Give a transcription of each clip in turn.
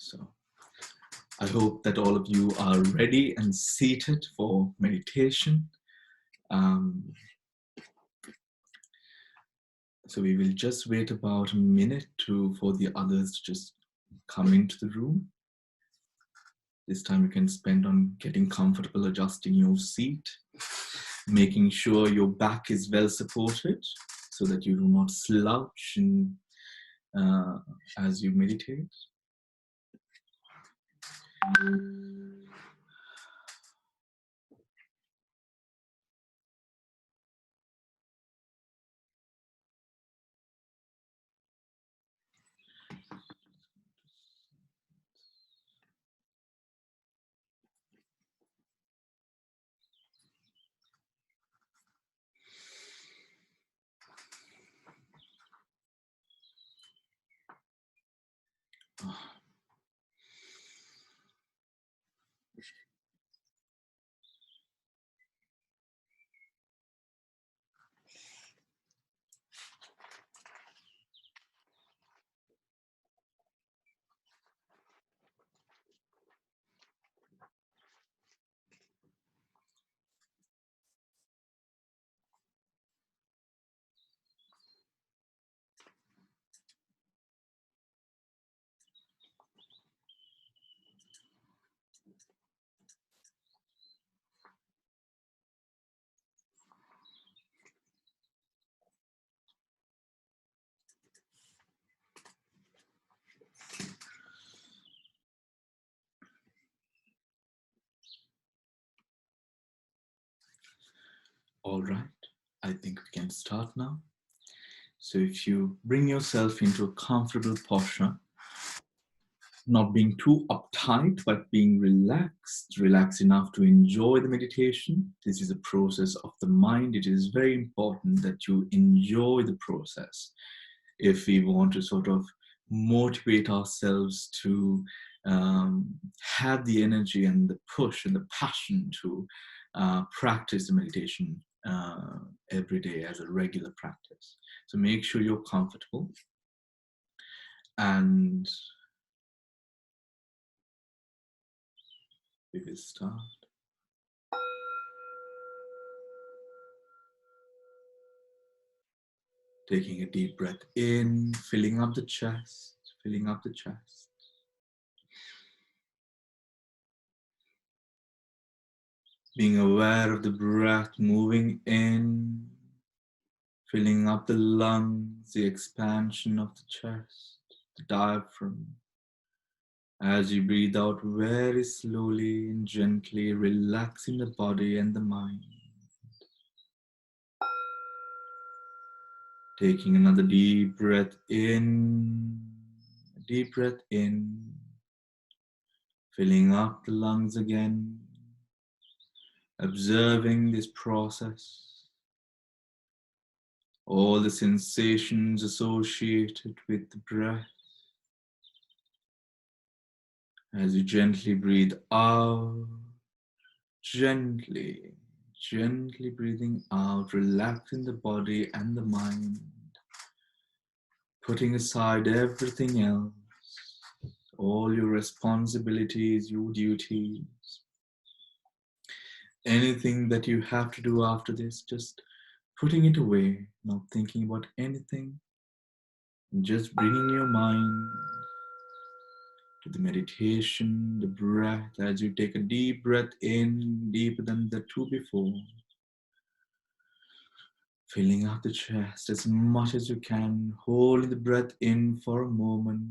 So I hope that all of you are ready and seated for meditation. So we will just wait about a minute for the others to just come into the room. This time you can spend on getting comfortable, adjusting your seat, making sure your back is well supported so that you do not slouch as you meditate. All right, I think we can start now. So if you bring yourself into a comfortable posture, not being too uptight, but being relaxed enough to enjoy the meditation. This is a process of the mind. It is very important that you enjoy the process. If we want to sort of motivate ourselves to have the energy and the push and the passion to practice the meditation every day as a regular practice. So make sure you're comfortable, and we will start. Taking a deep breath in, filling up the chest, filling up the chest. Being aware of the breath moving in, filling up the lungs, the expansion of the chest, the diaphragm. As you breathe out very slowly and gently, relaxing the body and the mind. Taking another deep breath in, filling up the lungs again, observing this process, all the sensations associated with the breath. As you gently breathe out, gently breathing out, relaxing the body and the mind, putting aside everything else, all your responsibilities, your duties, anything that you have to do after this, just putting it away, not thinking about anything, just bringing your mind to the meditation, the breath, as you take a deep breath in, deeper than the two before. Filling out the chest as much as you can, holding the breath in for a moment,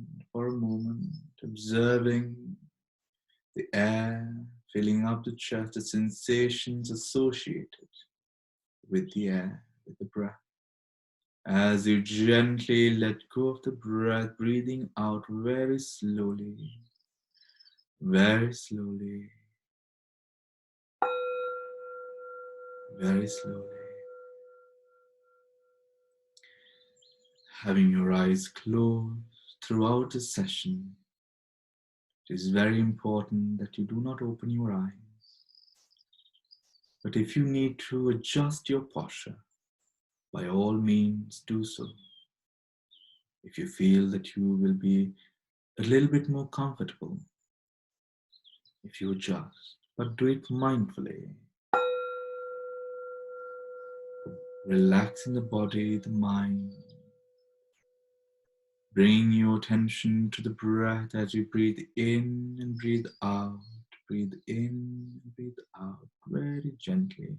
observing the air, filling up the chest, the sensations associated with the air, with the breath. As you gently let go of the breath, breathing out very slowly, very slowly, very slowly. Having your eyes closed throughout the session, it is very important that you do not open your eyes. But if you need to adjust your posture, by all means do so. If you feel that you will be a little bit more comfortable if you adjust, but do it mindfully. Relaxing the body, the mind. Bring your attention to the breath as you breathe in and breathe out. Breathe in and breathe out very gently.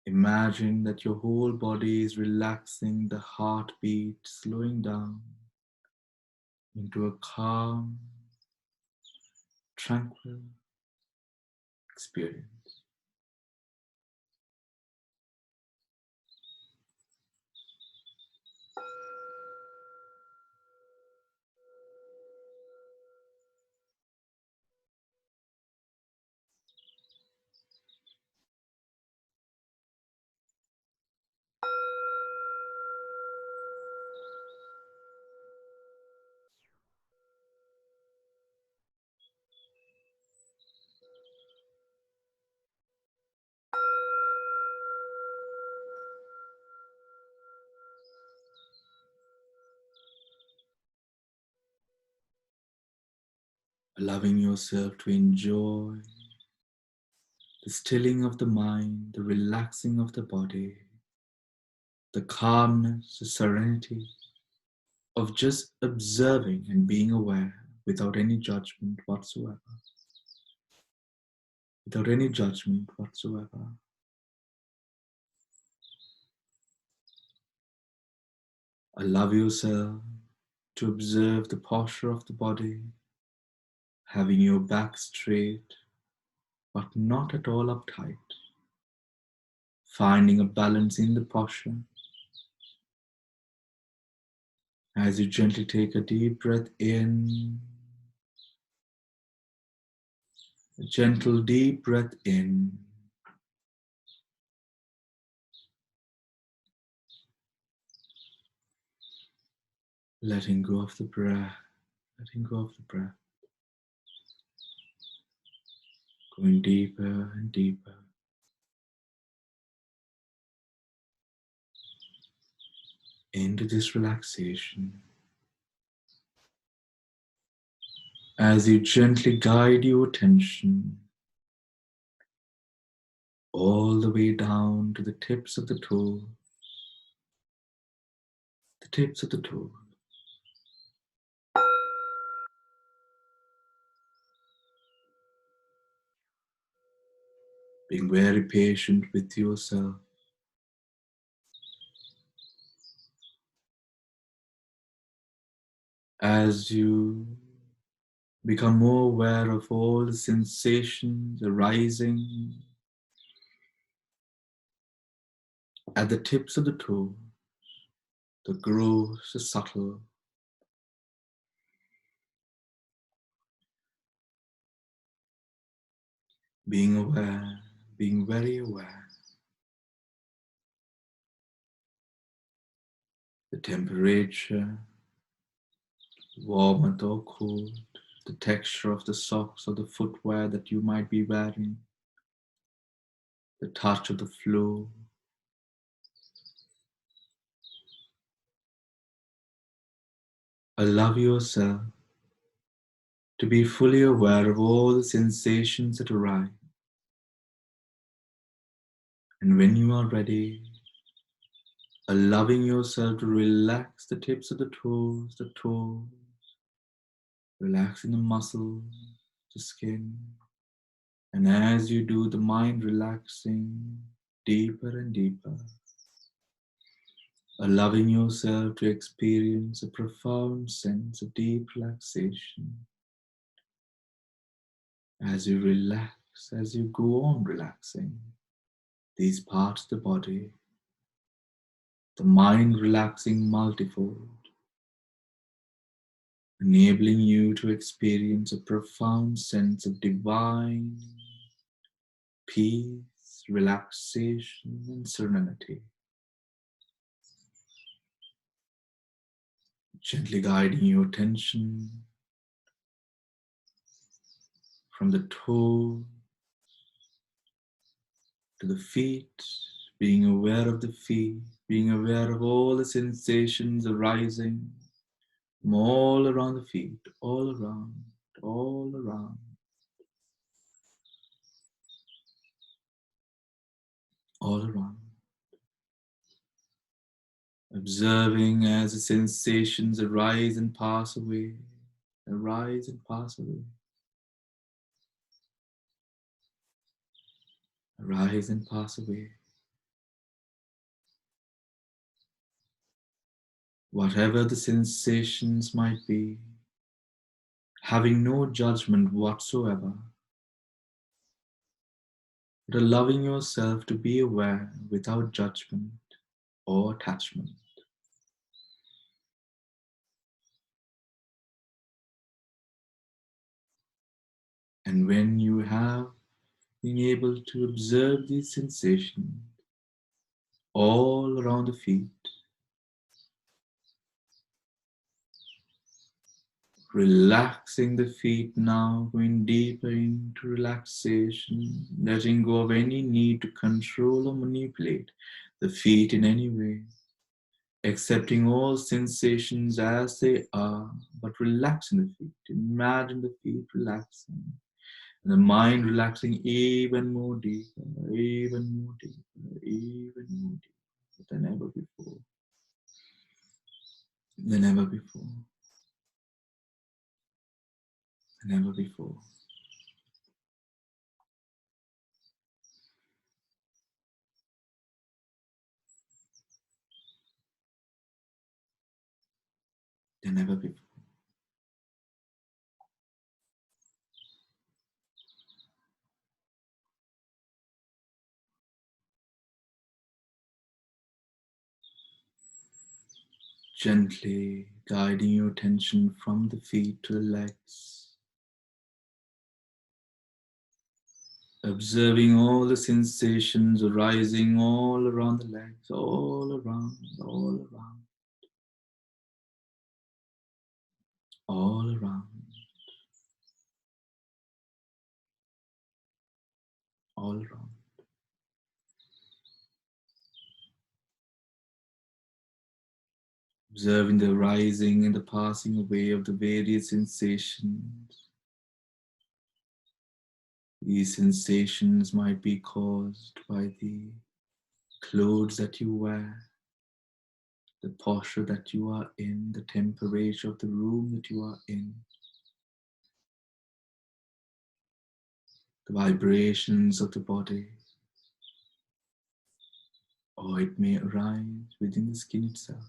Imagine that your whole body is relaxing, the heartbeat slowing down into a calm, tranquil experience. Allowing yourself to enjoy the stilling of the mind, the relaxing of the body, the calmness, the serenity of just observing and being aware without any judgment whatsoever. Without any judgment whatsoever. Allow yourself to observe the posture of the body, having your back straight, but not at all uptight. Finding a balance in the posture. As you gently take a deep breath in, a gentle deep breath in, letting go of the breath, letting go of the breath, going deeper and deeper into this relaxation. As you gently guide your attention all the way down to the tips of the toes, the tips of the toes. Being very patient with yourself. As you become more aware of all the sensations arising at the tips of the toes, the gross, the subtle, being aware, being very aware. The temperature, warm or cold, the texture of the socks or the footwear that you might be wearing, the touch of the floor. Allow yourself to be fully aware of all the sensations that arise. And when you are ready, allowing yourself to relax the tips of the toes, relaxing the muscles, the skin. And as you do, the mind relaxing deeper and deeper, allowing yourself to experience a profound sense of deep relaxation. As you relax, as you go on relaxing these parts of the body, the mind relaxing multifold, enabling you to experience a profound sense of divine peace, relaxation, and serenity. Gently guiding your attention from the toe to the feet, being aware of the feet, being aware of all the sensations arising from all around the feet, all around, all around, all around. Observing as the sensations arise and pass away, arise and pass away, arise and pass away. Whatever the sensations might be, having no judgment whatsoever, but allowing yourself to be aware without judgment or attachment. And when you have been able to observe these sensations all around the feet, relaxing the feet now, going deeper into relaxation, letting go of any need to control or manipulate the feet in any way, accepting all sensations as they are, but relaxing the feet. Imagine the feet relaxing, and the mind relaxing even more deeper, even more deeper, even more deeper than ever before, than ever before, than ever before. Than ever before. Gently guiding your attention from the feet to the legs, observing all the sensations arising all around the legs, all around, all around, all around, all around. Observing the rising and the passing away of the various sensations. These sensations might be caused by the clothes that you wear, the posture that you are in, the temperature of the room that you are in, the vibrations of the body, or it may arise within the skin itself.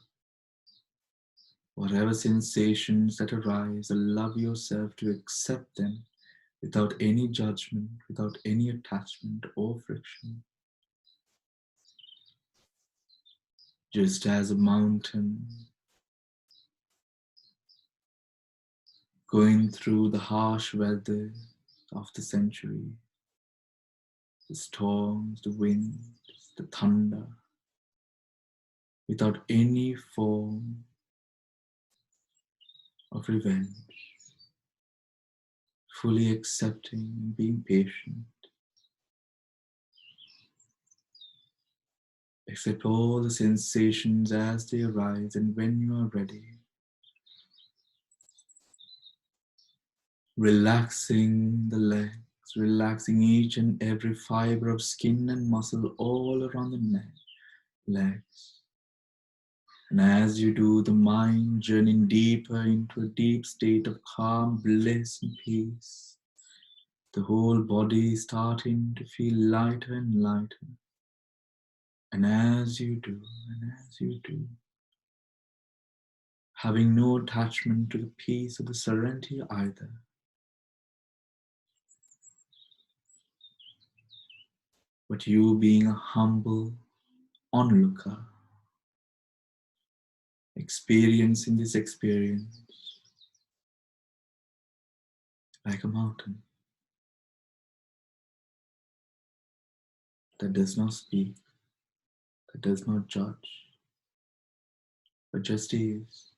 Whatever sensations that arise, allow yourself to accept them without any judgment, without any attachment or friction. Just as a mountain going through the harsh weather of the century, the storms, the winds, the thunder, without any form of revenge, fully accepting and being patient. Accept all the sensations as they arise, and when you are ready, relaxing the legs, relaxing each and every fiber of skin and muscle all around the neck, legs. And as you do, the mind journeying deeper into a deep state of calm, bliss, and peace. The whole body starting to feel lighter and lighter. And as you do, having no attachment to the peace or the serenity either, but you being a humble onlooker, experiencing this experience like a mountain that does not speak, that does not judge, but just is,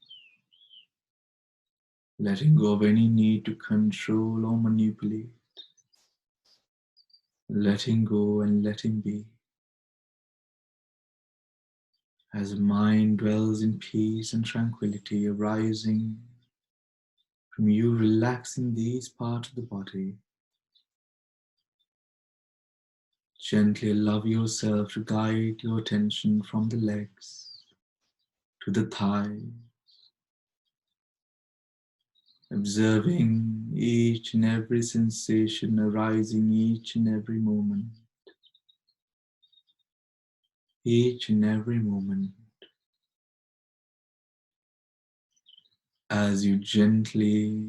letting go of any need to control or manipulate, letting go and letting be. As the mind dwells in peace and tranquility, arising From you relaxing these parts of the body, gently allow yourself to guide your attention from the legs to the thighs, observing each and every sensation arising each and every moment, each and every moment, as you gently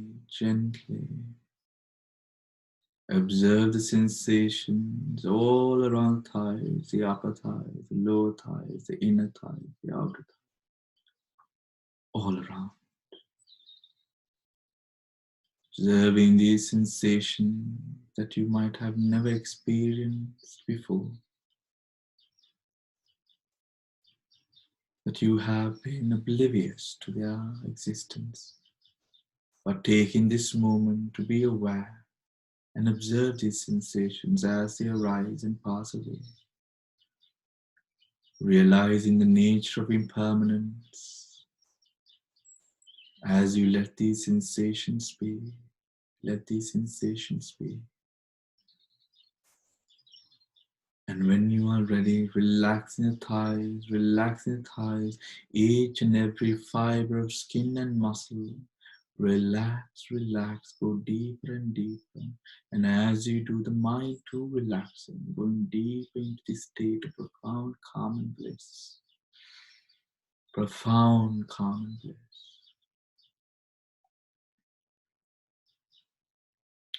observe the sensations all around the thighs, the upper thighs, the lower thighs, the inner thighs, the outer thighs, all around. Observing these sensations that you might have never experienced before, that you have been oblivious to their existence. But taking this moment to be aware and observe these sensations as they arise and pass away, realizing the nature of impermanence as you let these sensations be, let these sensations be. And when you are ready, relaxing the thighs, each and every fiber of skin and muscle. Relax, relax, go deeper and deeper. And as you do, the mind too relaxing, going deeper into this state of profound calm and bliss. Profound calm and bliss.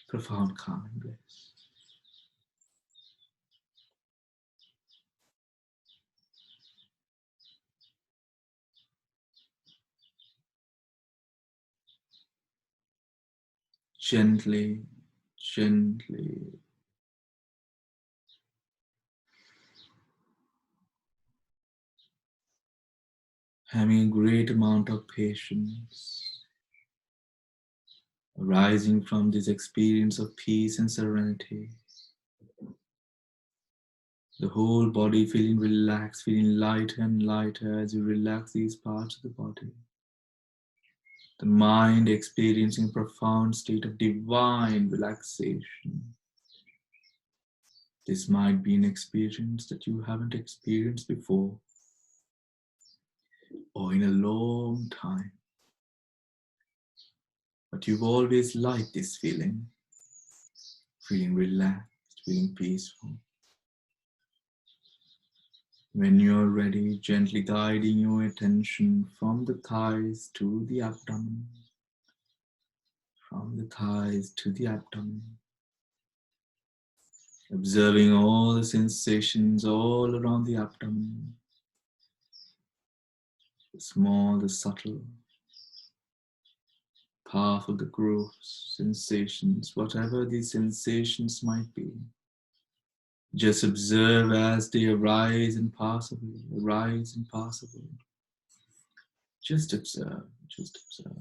Profound calm and bliss. Gently, gently. Having a great amount of patience arising from this experience of peace and serenity. The whole body feeling relaxed, feeling lighter and lighter as you relax these parts of the body. The mind experiencing a profound state of divine relaxation. This might be an experience that you haven't experienced before or in a long time. But you've always liked this feeling, feeling relaxed, feeling peaceful. When you're ready, gently guiding your attention from the thighs to the abdomen, from the thighs to the abdomen, observing all the sensations all around the abdomen, the small, the subtle, powerful, the gross sensations, whatever these sensations might be. Just observe as they arise and pass away, arise and pass away. Just observe, just observe.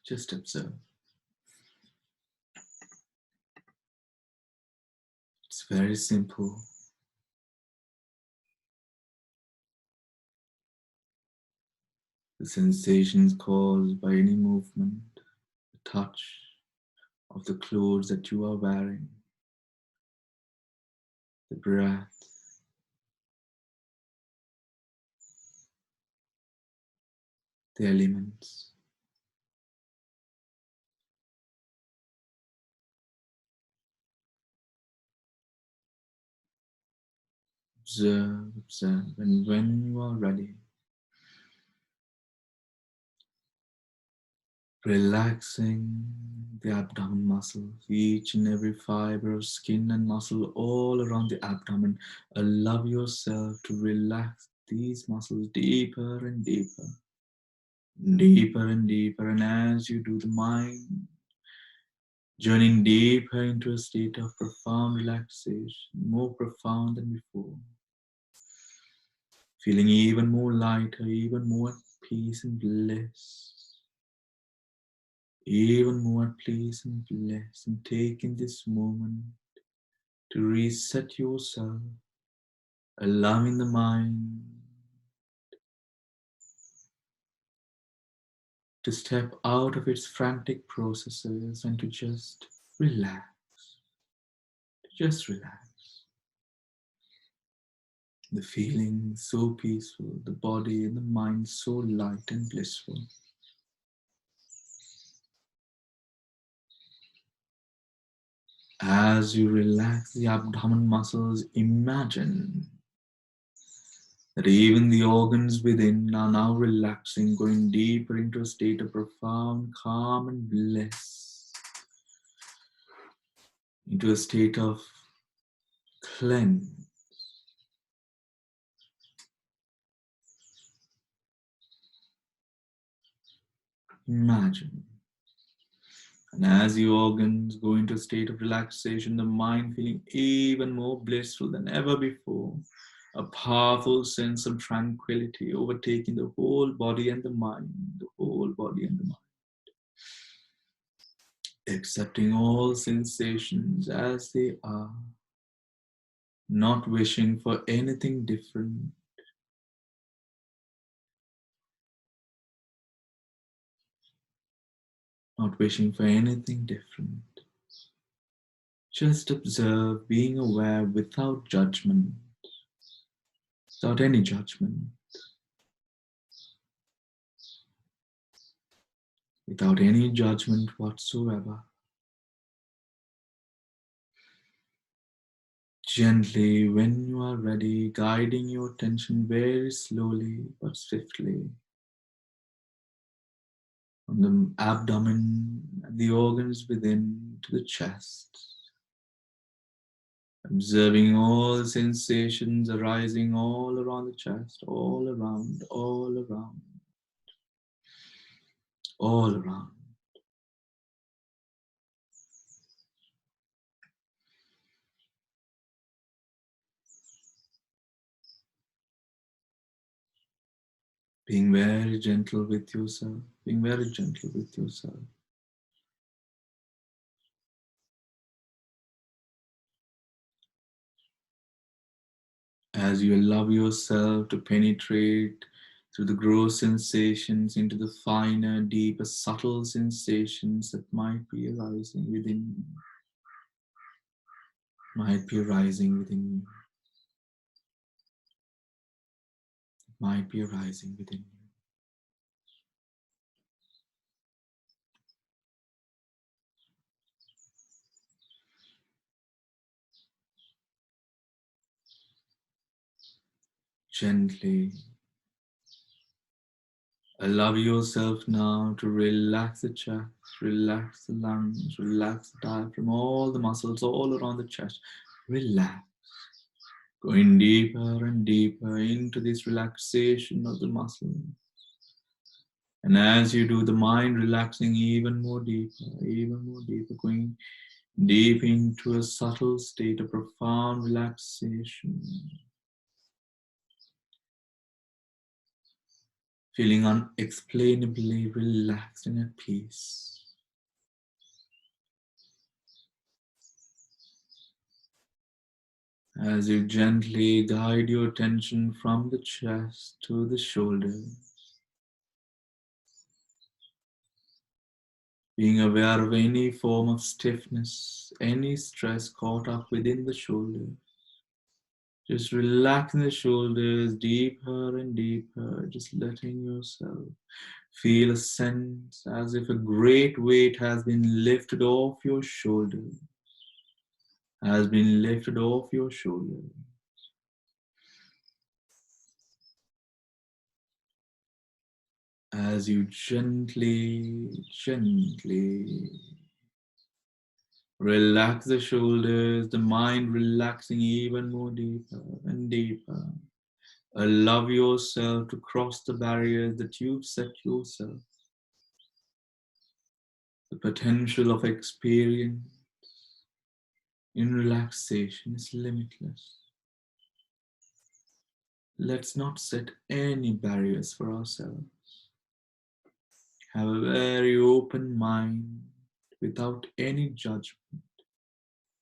Just observe. It's very simple. The sensations caused by any movement, the touch of the clothes that you are wearing, the breath, the elements. Observe, observe, and when you are ready, relaxing the abdomen muscles, each and every fiber of skin and muscle all around the abdomen. Allow yourself to relax these muscles deeper and deeper, deeper and deeper. And as you do, the mind journeying deeper into a state of profound relaxation, more profound than before. Feeling even more lighter, even more at peace and bliss. Even more at peace and bliss. And taking this moment to reset yourself, allowing the mind to step out of its frantic processes and to just relax, just relax. The feeling so peaceful, the body and the mind so light and blissful. As you relax the abdomen muscles, imagine that even the organs within are now relaxing, going deeper into a state of profound calm and bliss, into a state of cleanse. Imagine. And as the organs go into a state of relaxation, the mind feeling even more blissful than ever before, a powerful sense of tranquility overtaking the whole body and the mind, the whole body and the mind. Accepting all sensations as they are, not wishing for anything different, not wishing for anything different. Just observe, being aware without judgment, without any judgment, without any judgment whatsoever. Gently, when you are ready, guiding your attention very slowly but swiftly from the abdomen and the organs within to the chest, observing all sensations arising all around the chest, all around, all around, all around. Being very gentle with yourself, being very gentle with yourself. As you allow yourself to penetrate through the gross sensations into the finer, deeper, subtle sensations that might be arising within you, might be arising within you, might be arising within you. Gently allow yourself now to relax the chest, relax the lungs, relax the diaphragm, all the muscles all around the chest. Relax, going deeper and deeper into this relaxation of the muscles. And as you do, the mind relaxing even more deeper, going deep into a subtle state of profound relaxation. Feeling unexplainably relaxed and at peace. As you gently guide your attention from the chest to the shoulders, being aware of any form of stiffness, any stress caught up within the shoulders. Just relaxing the shoulders deeper and deeper, just letting yourself feel a sense as if a great weight has been lifted off your shoulders, has been lifted off your shoulders. As you gently relax the shoulders, the mind relaxing even more deeper and deeper. Allow yourself to cross the barriers that you've set yourself. The potential of experience in relaxation is limitless. Let's not set any barriers for ourselves. Have a very open mind without any judgment.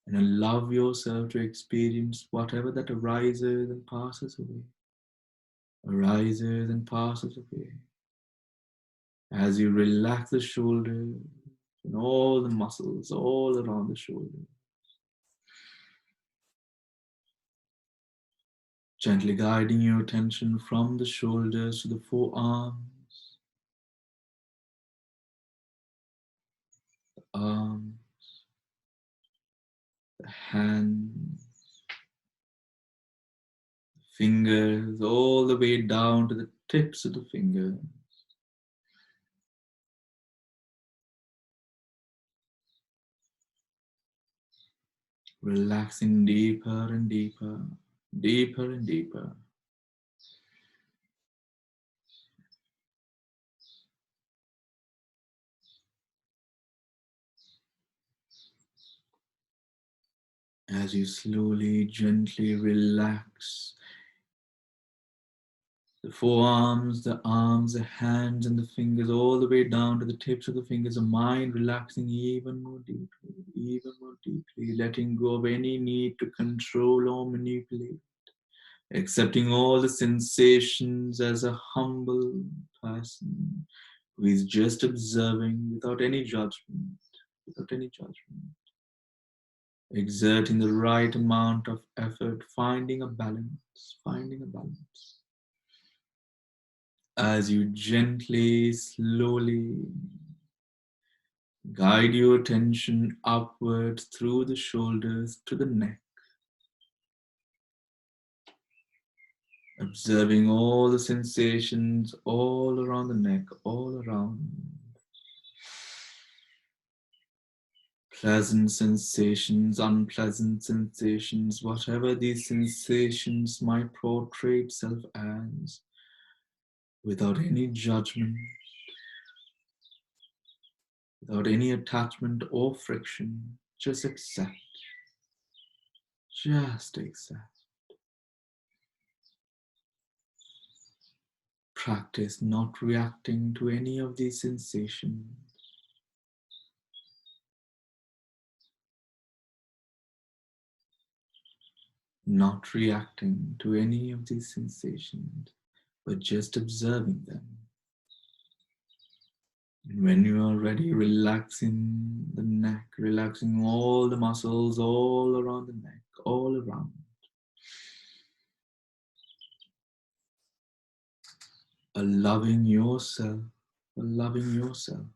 And allow yourself to experience whatever that arises and passes away. Arises and passes away. As you relax the shoulders and all the muscles all around the shoulders. Gently guiding your attention from the shoulders to the forearms, the arms, the hands, fingers, all the way down to the tips of the fingers. Relaxing deeper and deeper, deeper and deeper. As you slowly, gently relax the forearms, the arms, the hands, and the fingers, all the way down to the tips of the fingers, the mind relaxing even more deeply, letting go of any need to control or manipulate, accepting all the sensations as a humble person who is just observing without any judgment, without any judgment, exerting the right amount of effort, finding a balance, finding a balance. As you gently, slowly guide your attention upwards through the shoulders to the neck, observing all the sensations all around the neck, all around. Pleasant sensations, unpleasant sensations, whatever these sensations might portray itself as, without any judgment, without any attachment or friction, just accept. Just accept. Practice not reacting to any of these sensations. Not reacting to any of these sensations, but just observing them. And when you are ready, relaxing the neck, relaxing all the muscles all around the neck, all around. Loving yourself, loving yourself.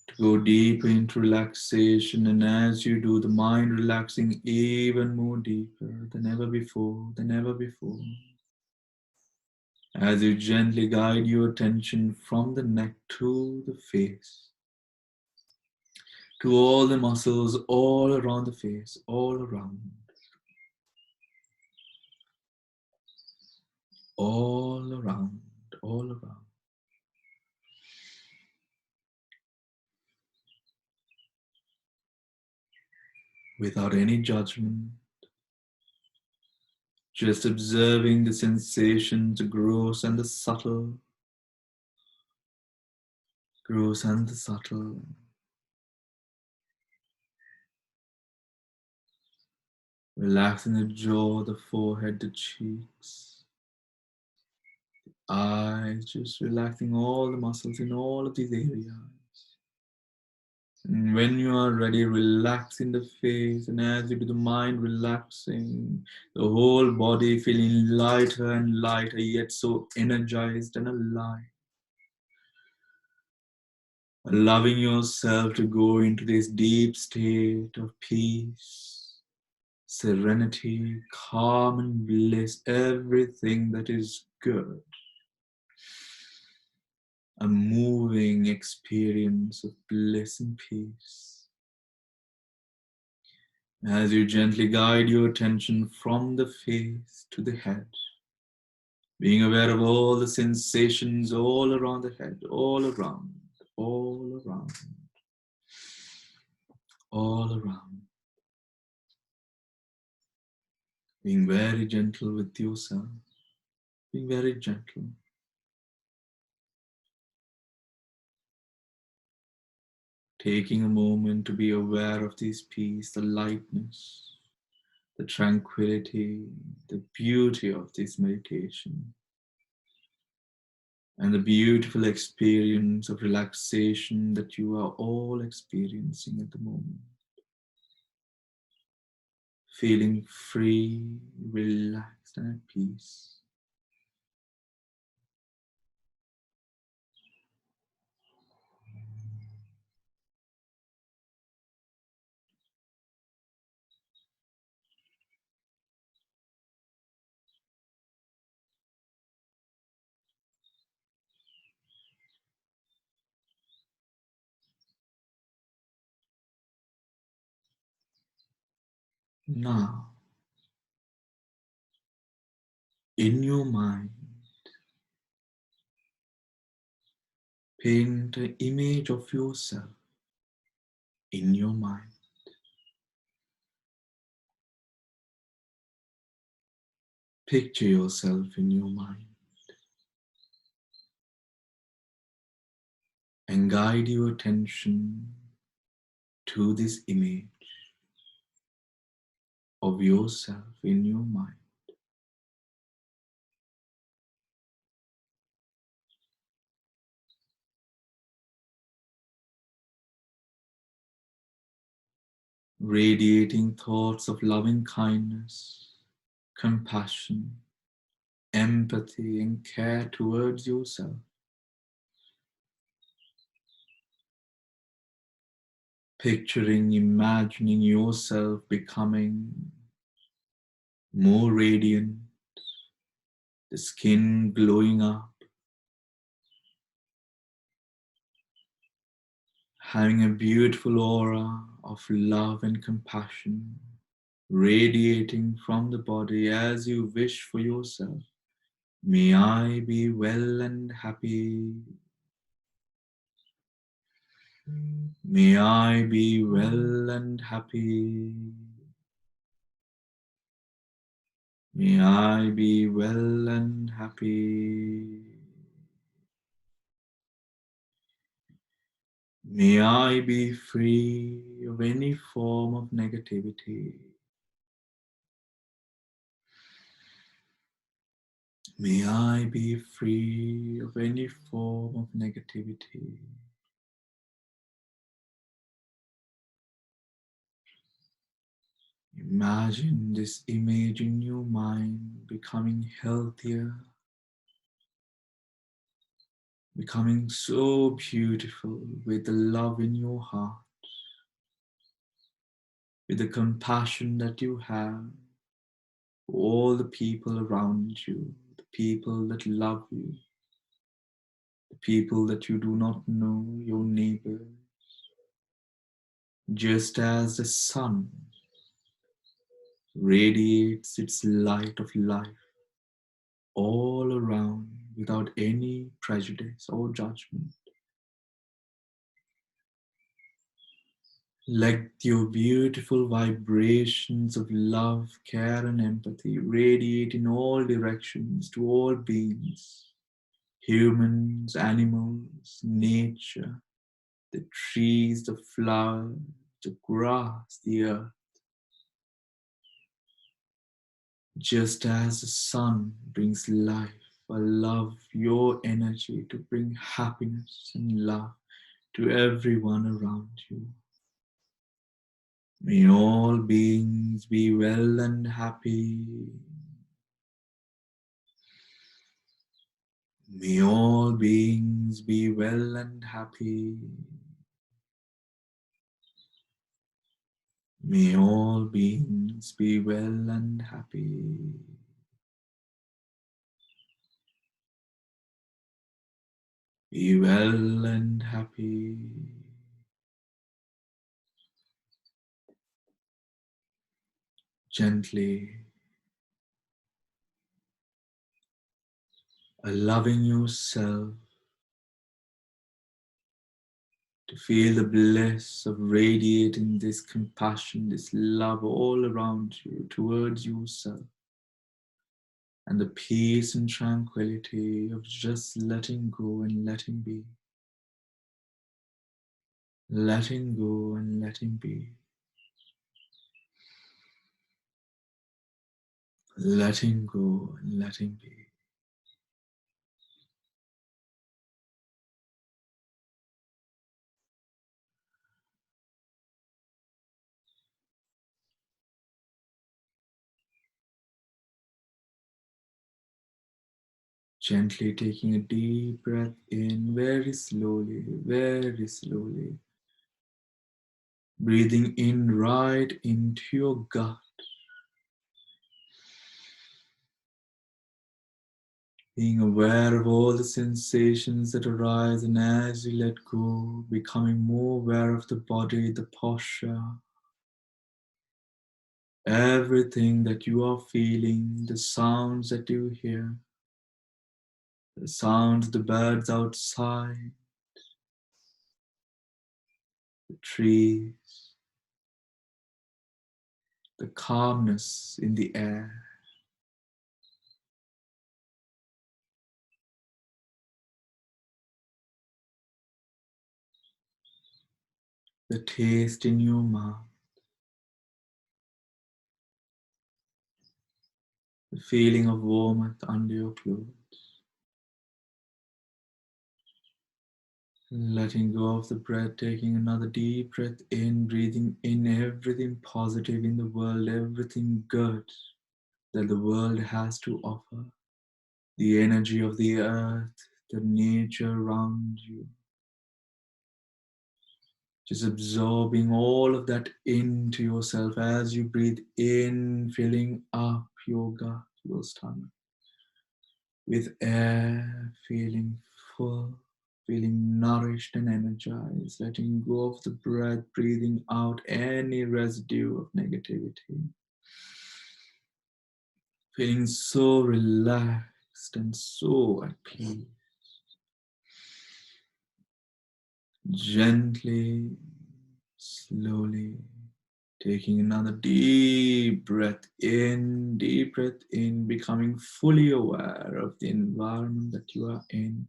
To go deeper into relaxation, and as you do, the mind relaxing even more deeper than ever before, than ever before. As you gently guide your attention from the neck to the face, to all the muscles all around the face, all around, all around, all around. Without any judgment, just observing the sensations, the gross and the subtle, gross and the subtle. Relaxing the jaw, the forehead, the cheeks, eyes, just relaxing all the muscles in all of these areas. And when you are ready, relaxing the face, and as you do the mind relaxing, the whole body feeling lighter and lighter, yet so energized and alive. Allowing yourself to go into this deep state of peace, serenity, calm and bliss, everything that is good. A moving experience of bliss and peace. As you gently guide your attention from the face to the head, being aware of all the sensations all around the head, all around, all around, all around. Being very gentle with yourself, being very gentle. Taking a moment to be aware of this peace, the lightness, the tranquility, the beauty of this meditation, and the beautiful experience of relaxation that you are all experiencing at the moment. Feeling free, relaxed, and at peace. Now, in your mind, paint an image of yourself in your mind. Picture yourself in your mind and guide your attention to this image of yourself in your mind. Radiating thoughts of loving kindness, compassion, empathy, and care towards yourself. Picturing, imagining yourself becoming more radiant, the skin glowing up, having a beautiful aura of love and compassion radiating from the body as you wish for yourself. May I be well and happy. May I be well and happy. May I be well and happy. May I be free of any form of negativity. May I be free of any form of negativity. Imagine this image in your mind becoming healthier, becoming so beautiful with the love in your heart, with the compassion that you have for all the people around you, the people that love you, the people that you do not know, your neighbors. Just as the sun radiates its light of life all around without any prejudice or judgment. Let your beautiful vibrations of love, care, and empathy radiate in all directions to all beings, humans, animals, nature, the trees, the flowers, the grass, the earth. Just as the sun brings life, allow your energy to bring happiness and love to everyone around you. May all beings be well and happy. May all beings be well and happy. May all beings be well and happy. Be well and happy. Gently allowing yourself to feel the bliss of radiating this compassion, this love all around you, towards yourself, and the peace and tranquility of just letting go and letting be. letting go and letting be, letting go and letting be. Gently taking a deep breath in, very slowly, very slowly. Breathing in right into your gut. Being aware of all the sensations that arise, and as you let go, becoming more aware of the body, the posture, everything that you are feeling, the sounds that you hear, the sounds of the birds outside, the trees, the calmness in the air. The taste in your mouth, the feeling of warmth under your clothes. Letting go of the breath, taking another deep breath in, breathing in everything positive in the world, everything good that the world has to offer. The energy of the earth, the nature around you. Just absorbing all of that into yourself as you breathe in, filling up your gut, your stomach with air, feeling full, feeling nourished and energized, letting go of the breath, breathing out any residue of negativity, feeling so relaxed and so at peace. Gently, slowly, taking another deep breath in, becoming fully aware of the environment that you are in.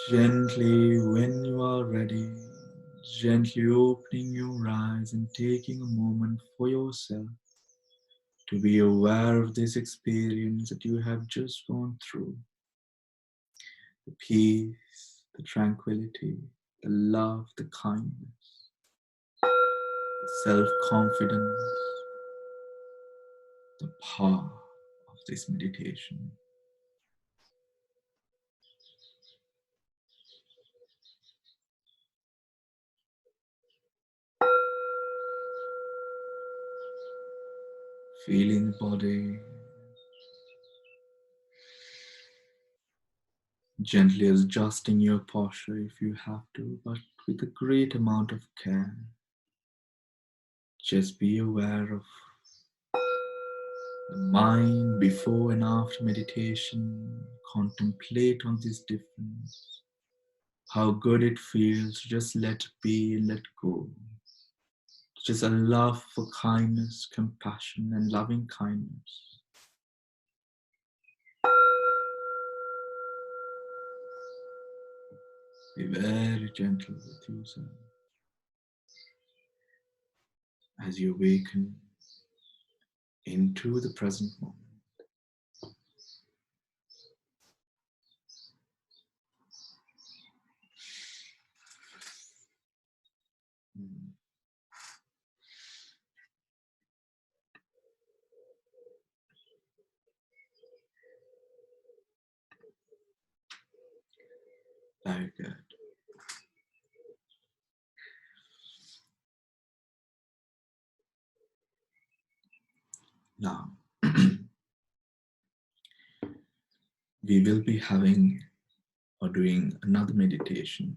Gently, when you are ready, gently opening your eyes and taking a moment for yourself to be aware of this experience that you have just gone through. The peace, the tranquility, the love, the kindness, the self-confidence, the power of this meditation. Feeling the body, gently adjusting your posture if you have to, but with a great amount of care. Just be aware of the mind before and after meditation. Contemplate on this difference. How good it feels to just let be and let go. Just a love for kindness, compassion, and loving kindness. Be very gentle with yourself as you awaken into the present moment. Very good. Now, we will be having or doing another meditation.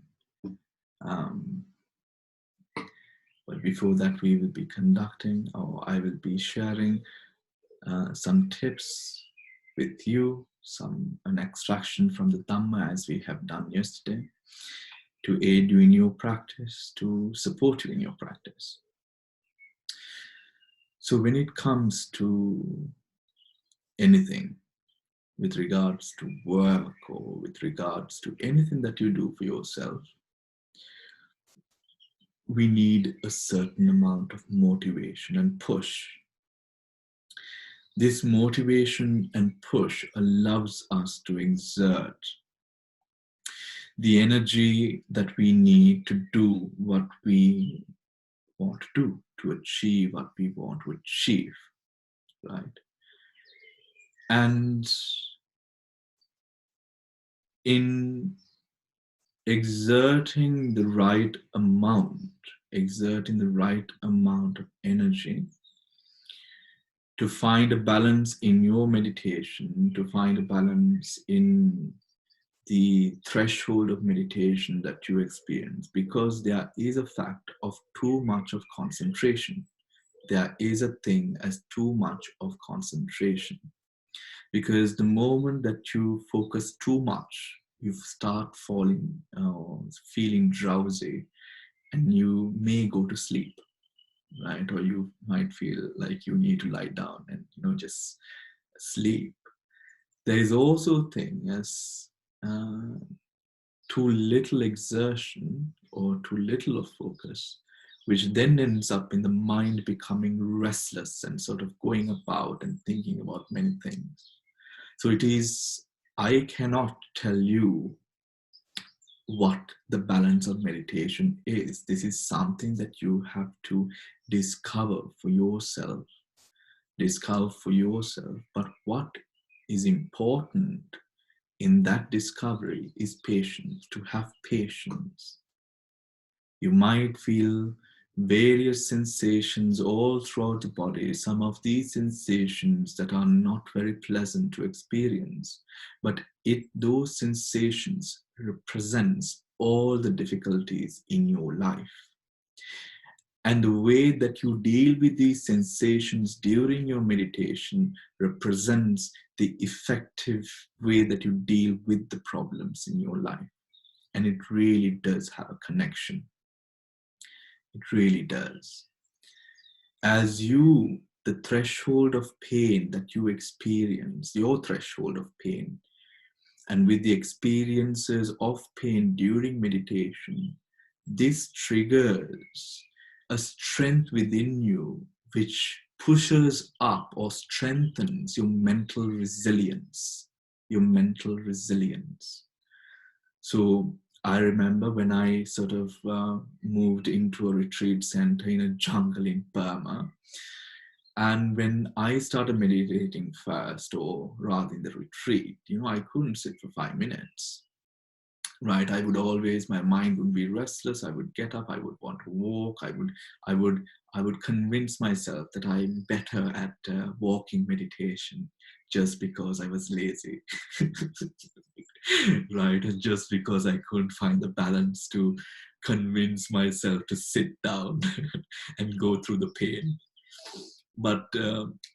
But before that, we will be conducting, or I will be sharing some tips with you, an extraction from the Dhamma as we have done yesterday, to aid you in your practice, to support you in your practice. So when it comes to anything, with regards to work or with regards to anything that you do for yourself, we need a certain amount of motivation and push. This motivation and push allows us to exert the energy that we need to do what we want to do, to achieve what we want to achieve, right? And in exerting the right amount, exerting the right amount of energy to find a balance in your meditation, to find a balance in the threshold of meditation that you experience, because there is a fact of too much of concentration. There is a thing as too much of concentration, because the moment that you focus too much, you start falling, feeling drowsy, and you may go to sleep, right? Or you might feel like you need to lie down and just sleep. There is also a thing as too little exertion or too little of focus, which then ends up in the mind becoming restless and sort of going about and thinking about many things. So it is, I cannot tell you what the balance of meditation is. This is something that you have to discover for yourself. Discover for yourself. But what is important in that discovery is patience, to have patience. You might feel various sensations all throughout the body, some of these sensations that are not very pleasant to experience, but those sensations represents all the difficulties in your life. And the way that you deal with these sensations during your meditation represents the effective way that you deal with the problems in your life. And it really does have a connection. It really does. As the threshold of pain that you experience, your threshold of pain, and with the experiences of pain during meditation, this triggers a strength within you which pushes up or strengthens your mental resilience. Your mental resilience. So I remember when I sort of moved into a retreat center in a jungle in Burma. And when I started meditating first, or rather in the retreat, I couldn't sit for 5 minutes. Right, I would always, my mind would be restless. I would get up, I would want to walk. I would convince myself that I'm better at walking meditation just because I was lazy. Right, and just because I couldn't find the balance to convince myself to sit down and go through the pain. But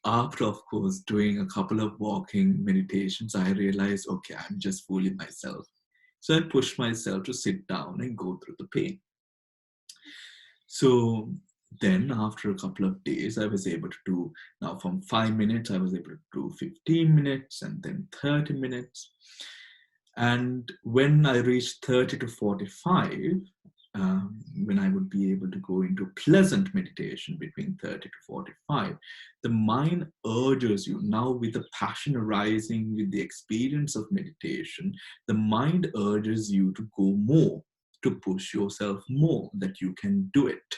after, of course, doing a couple of walking meditations, I realized, okay, I'm just fooling myself. So I pushed myself to sit down and go through the pain. So then after a couple of days, I was able to do, now from 5 minutes, I was able to do 15 minutes and then 30 minutes. And when I reached 30 to 45, when I would be able to go into pleasant meditation between 30 to 45, the mind urges you, now with the passion arising with the experience of meditation, the mind urges you to go more, to push yourself more, that you can do it.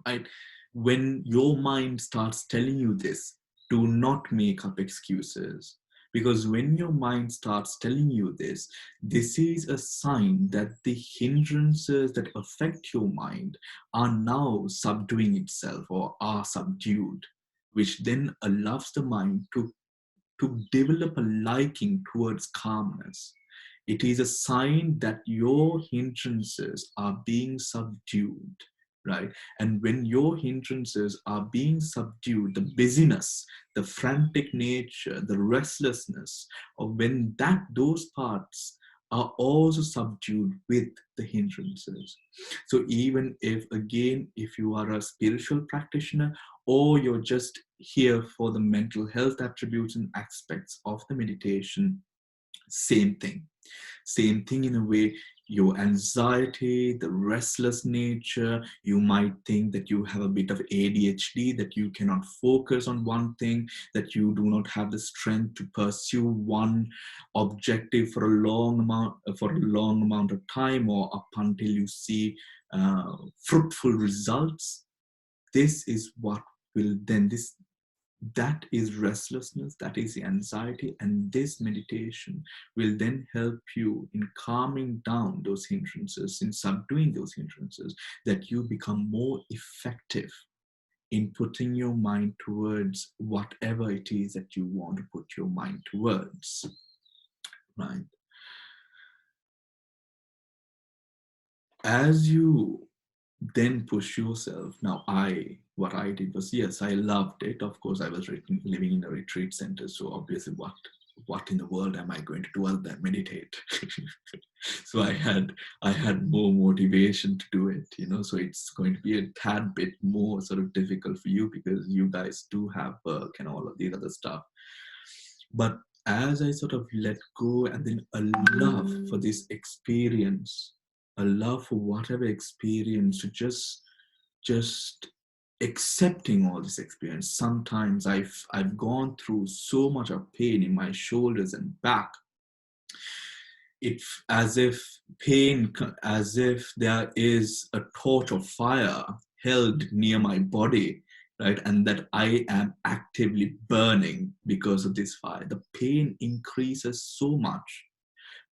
Right? When your mind starts telling you this, do not make up excuses. Because when your mind starts telling you this is a sign that the hindrances that affect your mind are now subduing itself or are subdued, which then allows the mind to develop a liking towards calmness. It is a sign that your hindrances are being subdued, right? And when your hindrances are being subdued, the busyness, the frantic nature, the restlessness, or when those parts are also subdued with the hindrances. So even if, again, if you are a spiritual practitioner or you're just here for the mental health attributes and aspects of the meditation, same thing. Same thing in a way, your anxiety, the restless nature, you might think that you have a bit of ADHD, that you cannot focus on one thing, that you do not have the strength to pursue one objective for a long amount of time, or up until you see fruitful results. This is what will then this that is restlessness, that is the anxiety, and this meditation will then help you in calming down those hindrances, in subduing those hindrances, that you become more effective in putting your mind towards whatever it is that you want to put your mind towards, right? As you then push yourself. Now, what I did was, yes, I loved it. Of course, I was living in a retreat center, so obviously, what in the world am I going to do other than meditate? So I had more motivation to do it, So it's going to be a tad bit more sort of difficult for you because you guys do have work and all of the other stuff. But as I sort of let go, and then a love for this experience, a love for whatever experience, to just accepting all this experience. Sometimes I've gone through so much of pain in my shoulders and back. It's as if there is a torch of fire held near my body, right? And that I am actively burning because of this fire. The pain increases so much.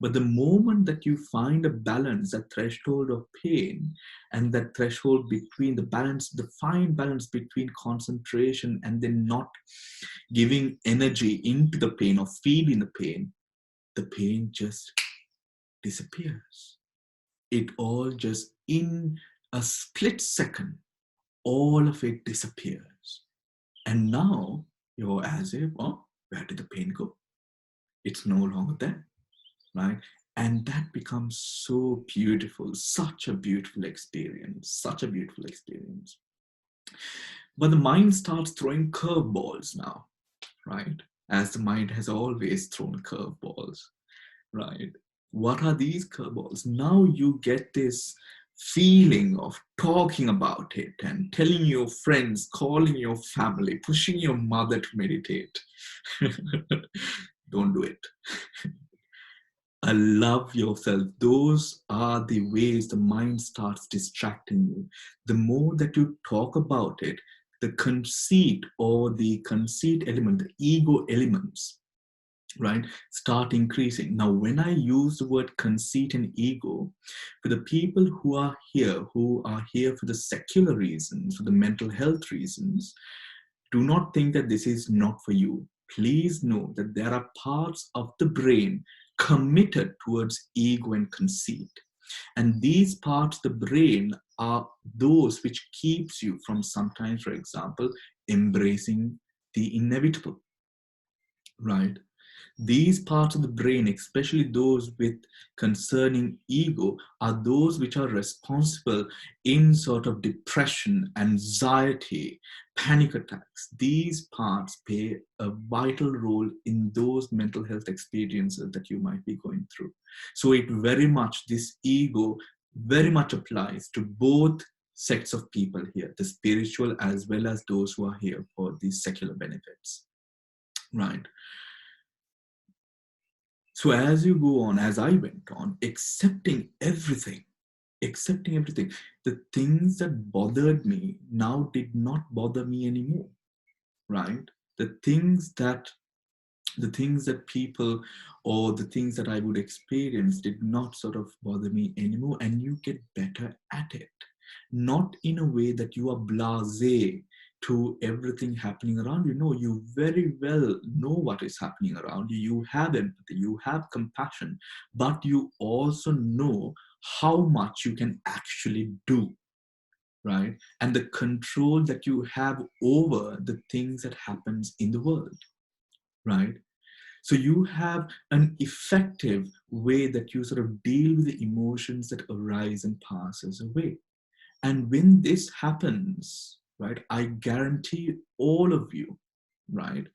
But the moment that you find a balance, that threshold of pain, and that threshold between the fine balance between concentration and then not giving energy into the pain or feeling the pain just disappears. It all just, in a split second, all of it disappears. And now you're as if, oh, where did the pain go? It's no longer there, right? And that becomes so beautiful, such a beautiful experience. But the mind starts throwing curveballs now, right? As the mind has always thrown curveballs, right? What are these curveballs? Now you get this feeling of talking about it and telling your friends, calling your family, pushing your mother to meditate. Don't do it. Love yourself. Those are the ways the mind starts distracting you. The more that you talk about it, the conceit element, the ego elements, right, start increasing. Now, when I use the word conceit and ego, for the people who are here for the secular reasons, for the mental health reasons, do not think that this is not for you. Please know that there are parts of the brain committed towards ego and conceit. And these parts of the brain are those which keeps you from sometimes, for example, embracing the inevitable, right? These parts of the brain, especially those with concerning ego, are those which are responsible in sort of depression, anxiety, panic attacks. These parts play a vital role in those mental health experiences that you might be going through. So this ego very much applies to both sets of people here, the spiritual as well as those who are here for these secular benefits, right? So as you go on, as I went on, accepting everything, the things that bothered me now did not bother me anymore, right? The things that people, or the things that I would experience, did not sort of bother me anymore. And you get better at it. Not in a way that you are blasé to everything happening around you. No, you very well know what is happening around you. You have empathy, you have compassion, but you also know how much you can actually do, right? And the control that you have over the things that happens in the world, right? So you have an effective way that you sort of deal with the emotions that arise and passes away. And when this happens, right? I guarantee all of you, right?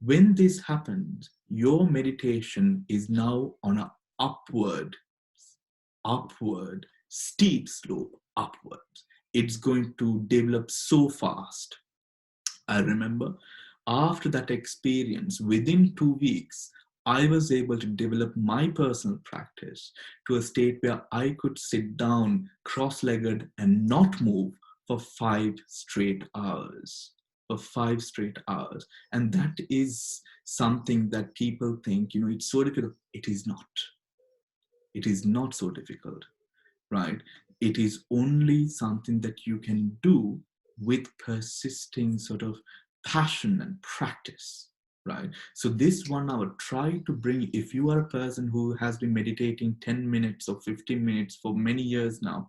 When this happens, your meditation is now on an upward, steep slope upwards. It's going to develop so fast. I remember after that experience, within 2 weeks, I was able to develop my personal practice to a state where I could sit down cross legged and not move for 5 straight hours. For 5 straight hours. And that is something that people think, it's so difficult. It is not. It is not so difficult, right? It is only something that you can do with persisting sort of passion and practice, right? So this 1 hour, try to bring, if you are a person who has been meditating 10 minutes or 15 minutes for many years now,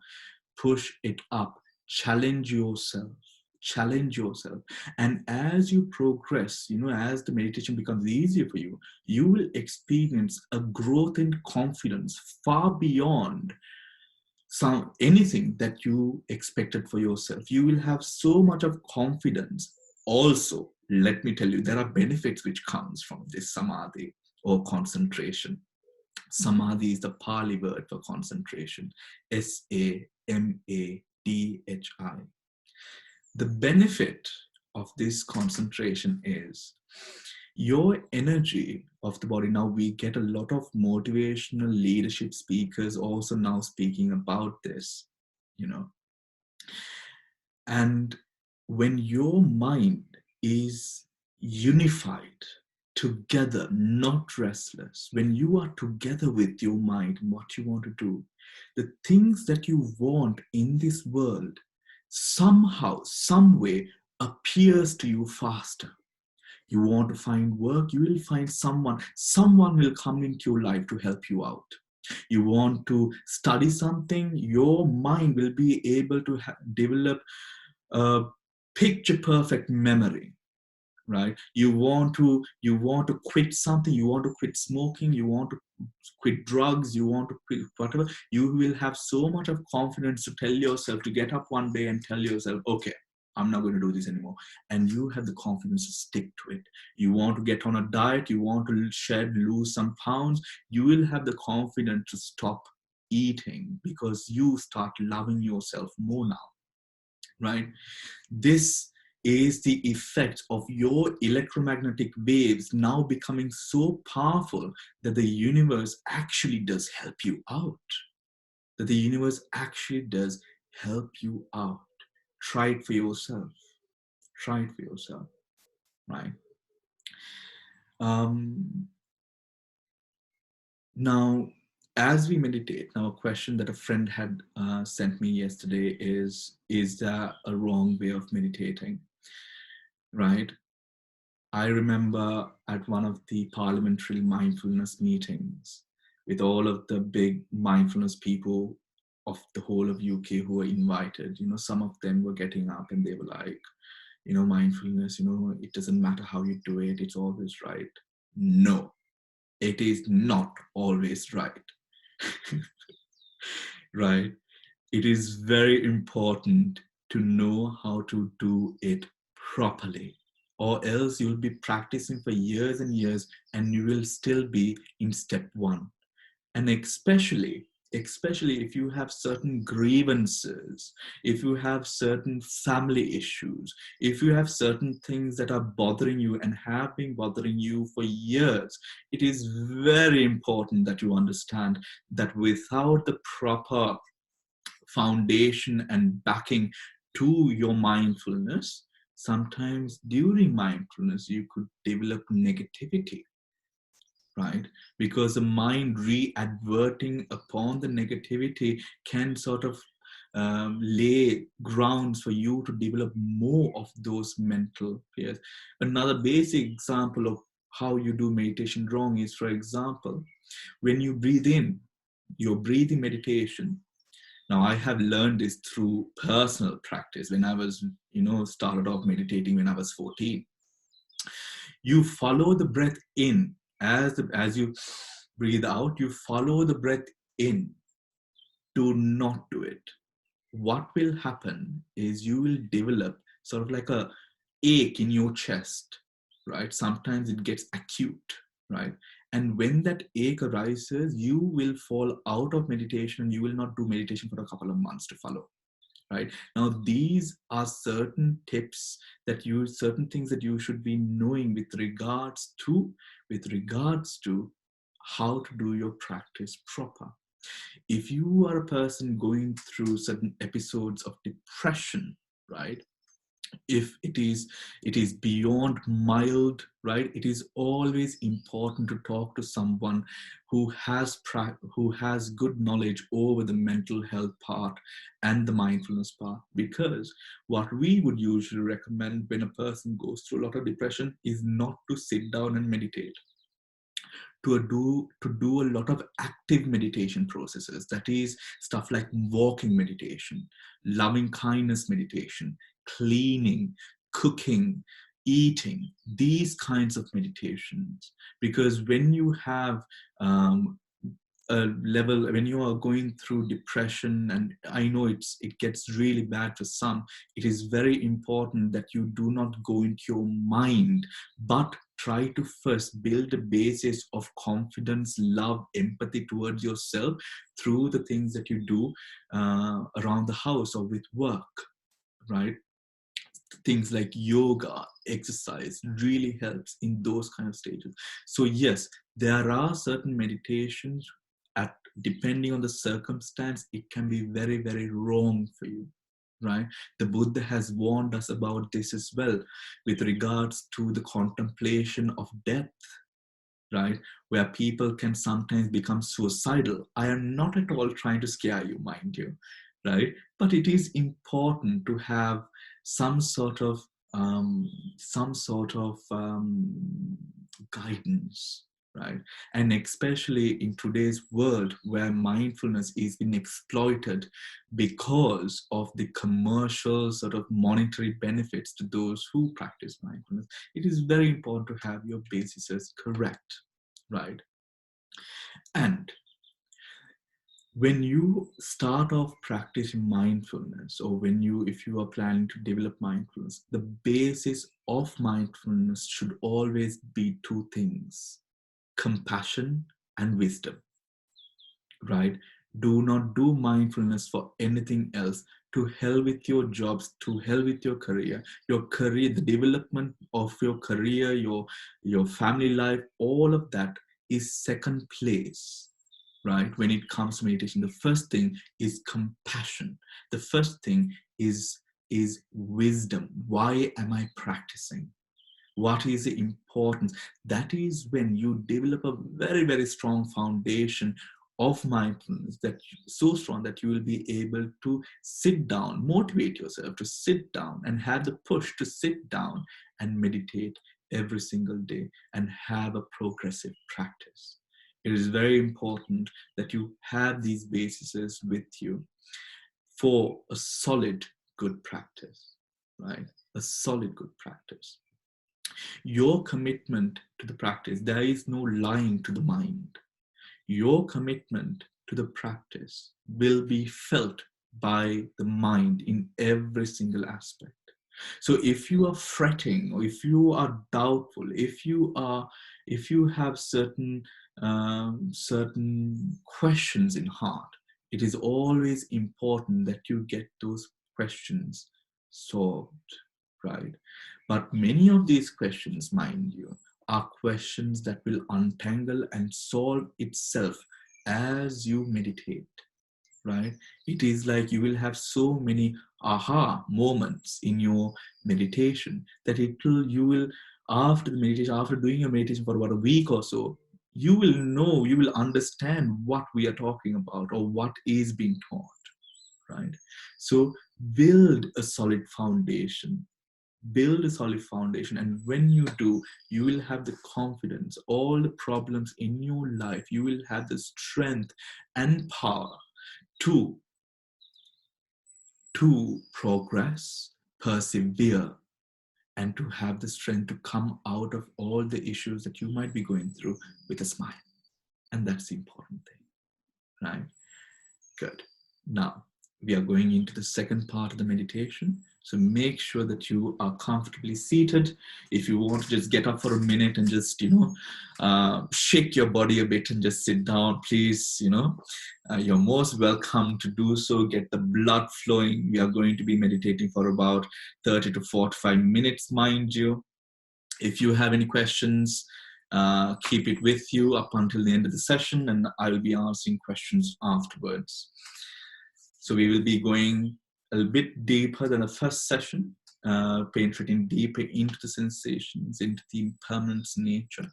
push it up, challenge yourself. Challenge yourself. And as you progress, as the meditation becomes easier for you, you will experience a growth in confidence far beyond anything that you expected for yourself. You will have so much of confidence. Also, let me tell you, there are benefits which comes from this samadhi or concentration. Samadhi is the Pali word for concentration. Samadhi. The benefit of this concentration is your energy of the body. Now we get a lot of motivational leadership speakers also now speaking about this, and when your mind is unified together, not restless, when you are together with your mind and what you want to do, the things that you want in this world somehow, some way appears to you faster. You want to find work, you will find someone will come into your life to help you out. You want to study something, your mind will be able to develop a picture perfect memory, right? You want to quit something, you want to quit smoking, you want to quit drugs, you want to quit whatever, you will have so much of confidence to tell yourself, to get up one day and tell yourself, okay, I'm not going to do this anymore. And you have the confidence to stick to it. You want to get on a diet, you want to lose some pounds, you will have the confidence to stop eating because you start loving yourself more now, right? This is the effect of your electromagnetic waves now becoming so powerful that the universe actually does help you out. That the universe actually does help you out. Try it for yourself. Try it for yourself, right? Now, as we meditate, now a question that a friend had sent me yesterday is there a wrong way of meditating, right? I remember at one of the parliamentary mindfulness meetings with all of the big mindfulness people of the whole of UK who were invited, some of them were getting up and they were like, mindfulness, it doesn't matter how you do it, it's always right. No, it is not always right. Right? It is very important to know how to do it properly, or else you'll be practicing for years and years and you will still be in step one. And especially if you have certain grievances, if you have certain family issues, if you have certain things that are bothering you and have been bothering you for years, it is very important that you understand that without the proper foundation and backing to your mindfulness, sometimes during mindfulness you could develop negativity, right? Because the mind re-adverting upon the negativity can sort of lay grounds for you to develop more of those mental fears. Another basic example of how you do meditation wrong is, for example, when you breathe in, your breathing meditation. Now, I have learned this through personal practice. When I was, started off meditating when I was 14. You follow the breath in. As you breathe out, you follow the breath in. Do not do it. What will happen is you will develop sort of like a ache in your chest, right? Sometimes it gets acute, right? And when that ache arises, you will fall out of meditation. You will not do meditation for a couple of months to follow, right? Now, these are certain tips certain things that you should be knowing with regards to how to do your practice proper. If you are a person going through certain episodes of depression, right? If it is beyond mild, right, it is always important to talk to someone who has good knowledge over the mental health part and the mindfulness part, because what we would usually recommend when a person goes through a lot of depression is not to sit down and meditate, to do a lot of active meditation processes. That is stuff like walking meditation, loving kindness meditation, cleaning, cooking, eating, these kinds of meditations. Because when you have a level, when you are going through depression, and I know it gets really bad for some, it is very important that you do not go into your mind, but try to first build a basis of confidence, love, empathy towards yourself through the things that you do around the house or with work, right? Things like yoga, exercise really helps in those kind of stages. So yes, there are certain meditations, at depending on the circumstance, it can be very, very wrong for you, right? The Buddha has warned us about this as well, with regards to the contemplation of death, right? Where people can sometimes become suicidal. I am not at all trying to scare you, mind you, right? But it is important to have some sort of um, guidance, right? And especially in today's world where mindfulness is being exploited because of the commercial sort of monetary benefits to those who practice mindfulness, it is very important to have your bases correct, right? And when you start off practicing mindfulness, or if you are planning to develop mindfulness, the basis of mindfulness should always be two things: compassion and wisdom, right? Do not do mindfulness for anything else. To hell with your jobs, to hell with your career, the development of your career, your family life, all of that is second place, right? When it comes to meditation, the first thing is compassion. The first thing is wisdom. Why am I practicing? What is the importance? That is when you develop a very, very strong foundation of mindfulness, that so strong that you will be able to sit down, motivate yourself to sit down and have the push to sit down and meditate every single day and have a progressive practice. It is very important that you have these bases with you for a solid, good practice, right? A solid, good practice. Your commitment to the practice, there is no lying to the mind. Your commitment to the practice will be felt by the mind in every single aspect. So if you are fretting, or if you are doubtful, if you have certain questions in heart, it is always important that you get those questions solved, right? But many of these questions, mind you, are questions that will untangle and solve itself as you meditate, right? It is like you will have so many aha moments in your meditation that you will, after the meditation, after doing your meditation for about a week or so, you will understand what we are talking about or what is being taught, right? So build a solid foundation. Build a solid foundation, and when you do, you will have the confidence. All the problems in your life, you will have the strength and power to progress, persevere, and to have the strength to come out of all the issues that you might be going through with a smile. And that's the important thing, right? Good. Now, we are going into the second part of the meditation. So make sure that you are comfortably seated. If you want to just get up for a minute and just, shake your body a bit and just sit down, please, you're most welcome to do so. Get the blood flowing. We are going to be meditating for about 30 to 45 minutes, mind you. If you have any questions, keep it with you up until the end of the session, and I will be answering questions afterwards. So we will be going a bit deeper than the first session, penetrating deeper into the sensations, into the impermanence nature.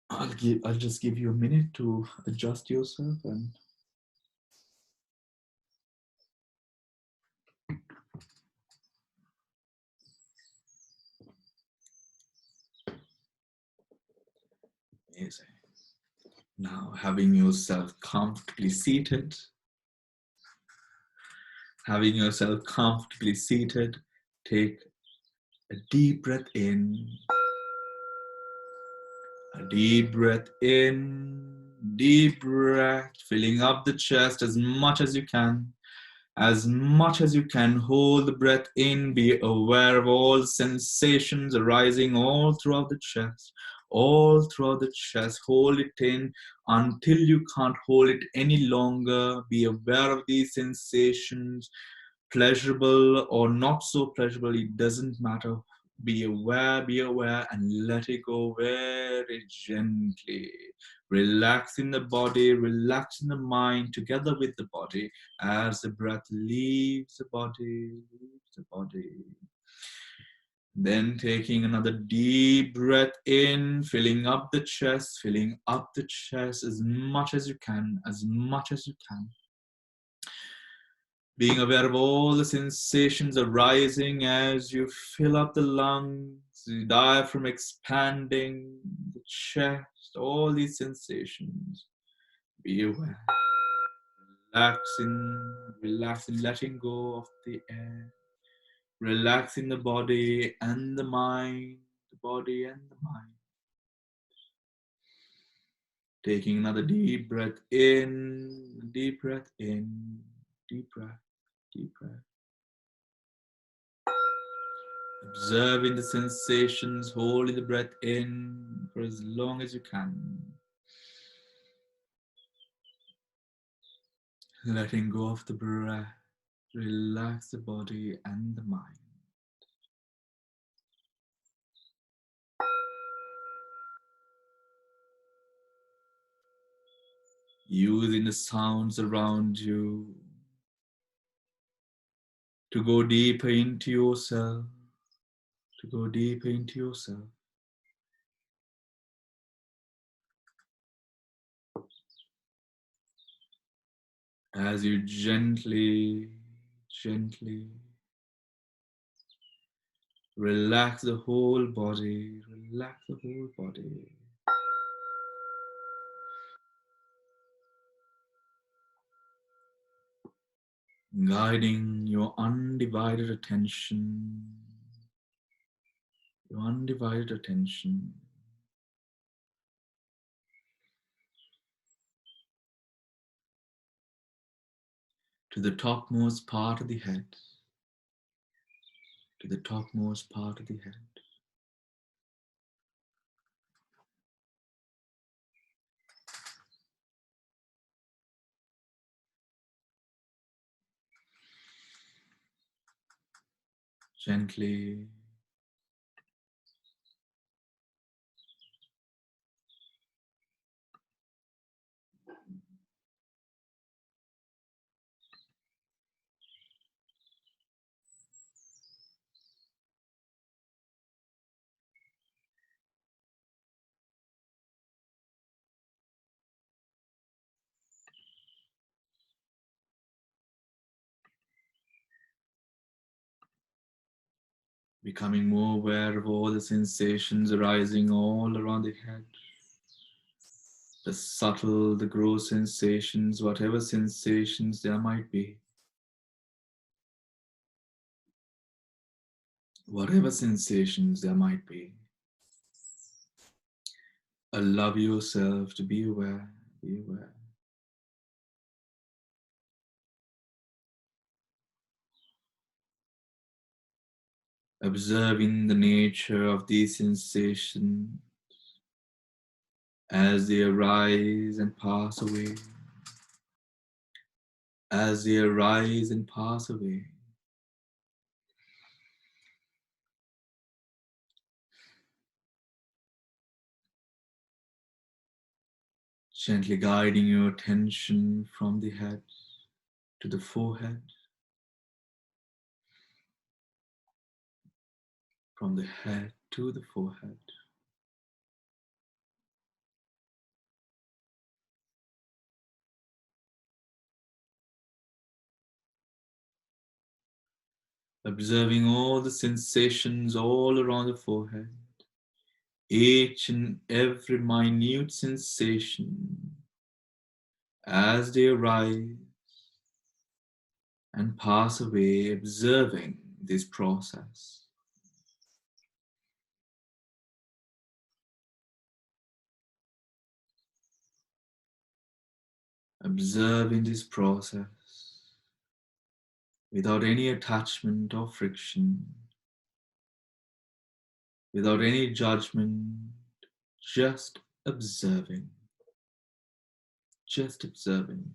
I'll just give you a minute to adjust yourself and amazing. Now, having yourself comfortably seated, take a deep breath in, a deep breath in, deep breath, filling up the chest as much as you can. As much as you can, hold the breath in, be aware of all sensations arising all throughout the chest, hold it in until you can't hold it any longer. Be aware of these sensations, pleasurable or not so pleasurable, it doesn't matter. Be aware, and let it go very gently. Relax in the body, relax in the mind, together with the body, as the breath leaves the body, Then taking another deep breath in, filling up the chest as much as you can, Being aware of all the sensations arising as you fill up the lungs, the diaphragm expanding, the chest, all these sensations. Be aware. Relaxing, letting go of the air. Relaxing the body and the mind, Taking another deep breath in, deep breath. Observing the sensations, holding the breath in for as long as you can. Letting go of the breath, relax the body and the mind. Using the sounds around you to go deeper into yourself, As you gently relax the whole body, Guiding your undivided attention, to the topmost part of the head, Gently becoming more aware of all the sensations arising all around the head. The subtle, the gross sensations, whatever sensations there might be. Allow yourself to be aware. observing the nature of these sensations as they arise and pass away, as they arise and pass away. Gently guiding your attention from the head to the forehead, from the head to the forehead. Observing all the sensations all around the forehead, each and every minute sensation as they arise and pass away, observing this process. Observing this process without any attachment or friction, without any judgment, just observing, just observing.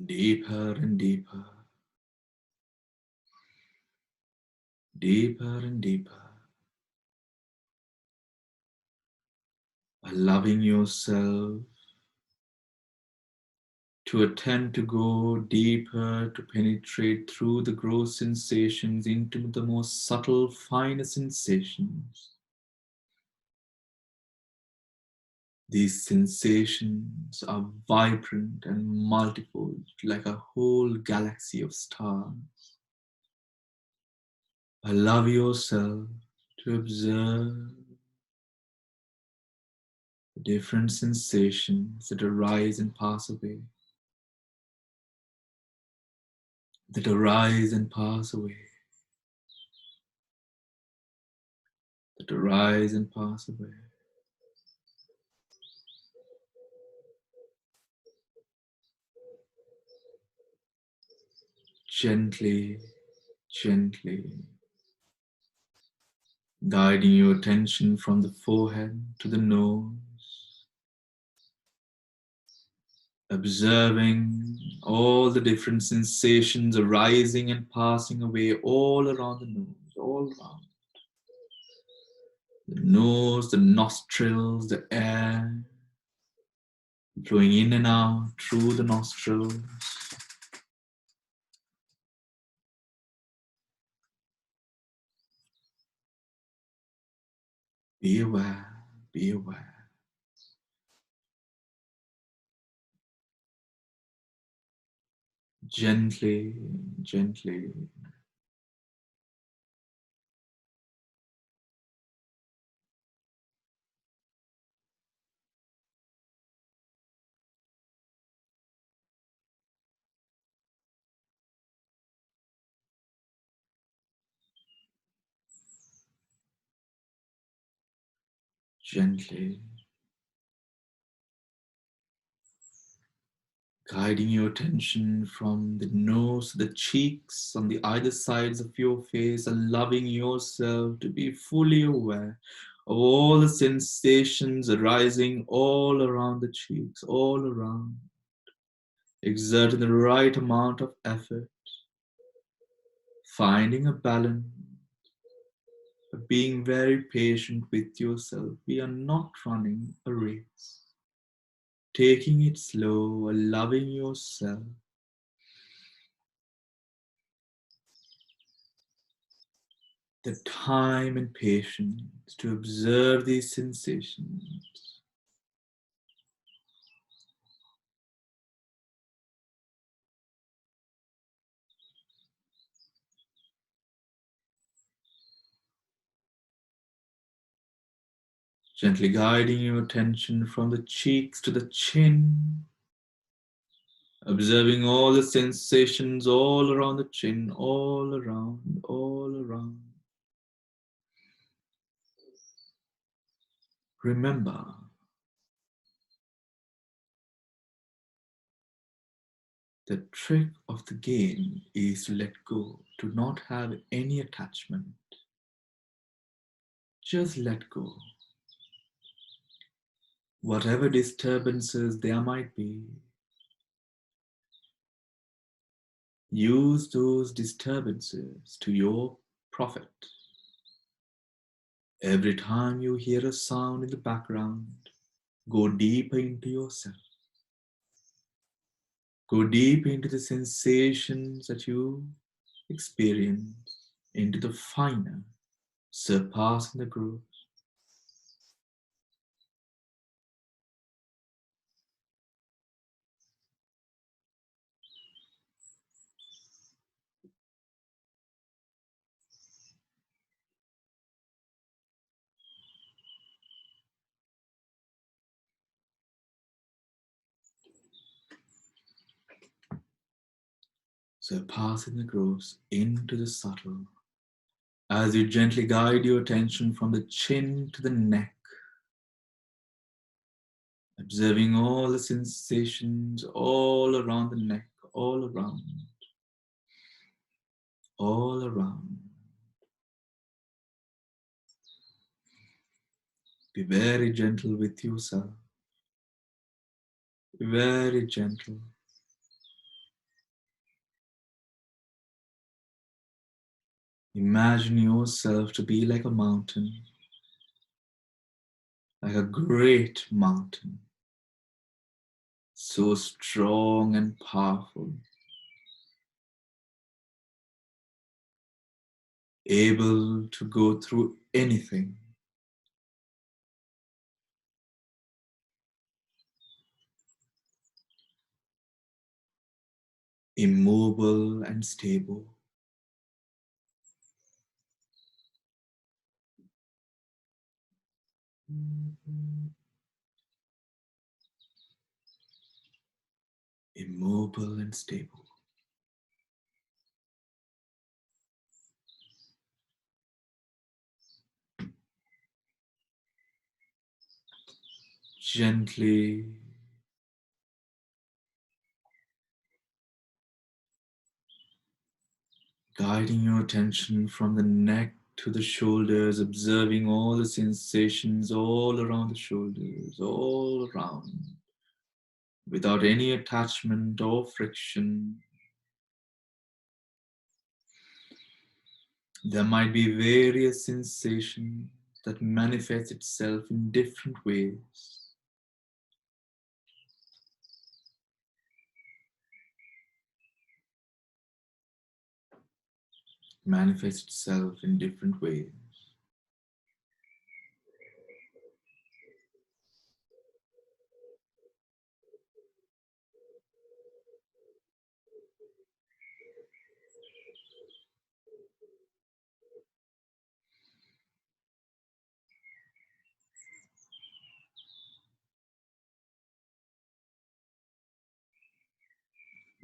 Deeper and deeper, deeper and deeper, allowing yourself to attempt to go deeper, to penetrate through the gross sensations into the most subtle, finer sensations. These sensations are vibrant and multifold, like a whole galaxy of stars. Allow yourself to observe the different sensations that arise and pass away, that arise and pass away, that arise and pass away. Gently, gently, guiding your attention from the forehead to the nose, observing all the different sensations arising and passing away all around the nose, all around. The nose, the nostrils, the air flowing in and out through the nostrils. Be aware, be aware. Gently, gently. Gently, guiding your attention from the nose to the cheeks on the either sides of your face, allowing yourself to be fully aware of all the sensations arising all around the cheeks, all around, exerting the right amount of effort, finding a balance, but being very patient with yourself. We are not running a race. Taking it slow, allowing yourself the time and patience to observe these sensations. Gently guiding your attention from the cheeks to the chin, observing all the sensations all around the chin, all around, all around. Remember, The trick of the game is to let go, to not have any attachment. Just let go. Whatever disturbances there might be, use those disturbances to your profit. Every time you hear a sound in the background, go deeper into yourself. Go deep into the sensations that you experience, into the finer, surpassing the gross. Surpassing the gross into the subtle, as you gently guide your attention from the chin to the neck, observing all the sensations all around the neck, all around, all around. Be very gentle with yourself. Be very gentle. Imagine yourself to be like a mountain, like a great mountain, so strong and powerful, able to go through anything. Immobile and stable. Immobile and stable. Gently guiding your attention from the neck to the shoulders, observing all the sensations all around the shoulders, all around, without any attachment or friction. There might be various sensations that manifest itself in different ways. Manifest itself in different ways.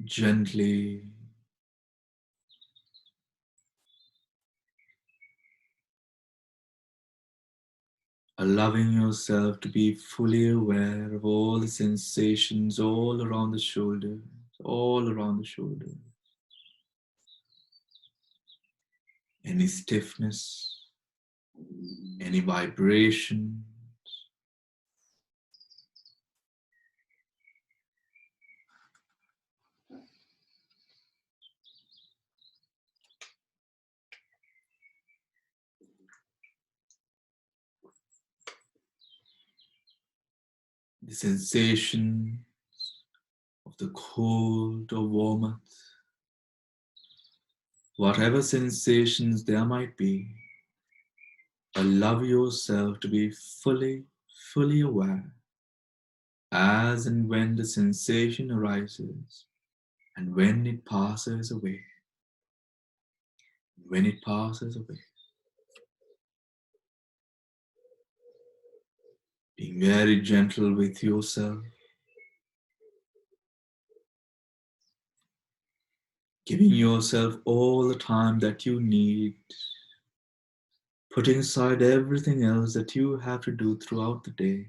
Gently allowing yourself to be fully aware of all the sensations all around the shoulders, all around the shoulders. Any stiffness, any vibration, the sensation of the cold or warmth, whatever sensations there might be, allow yourself to be fully aware as and when the sensation arises and when it passes away. When it passes away. Being very gentle with yourself. Giving yourself all the time that you need. Putting aside everything else that you have to do throughout the day.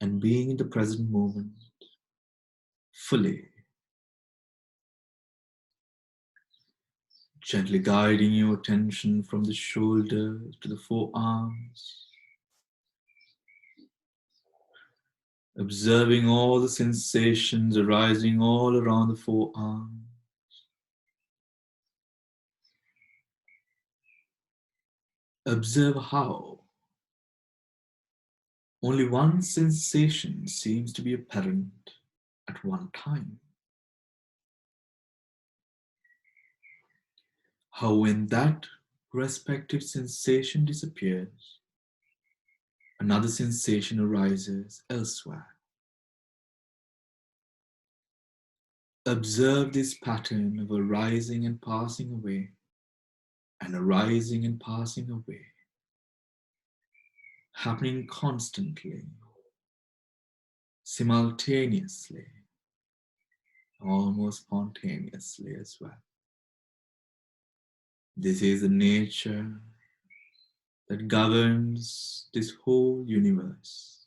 And being in the present moment. Fully. Gently guiding your attention from the shoulders to the forearms, observing all the sensations arising all around the forearm. Observe how only one sensation seems to be apparent at one time. How when that respective sensation disappears, another sensation arises elsewhere. Observe this pattern of arising and passing away, and arising and passing away, happening constantly, simultaneously, almost spontaneously as well. This is the nature that governs this whole universe,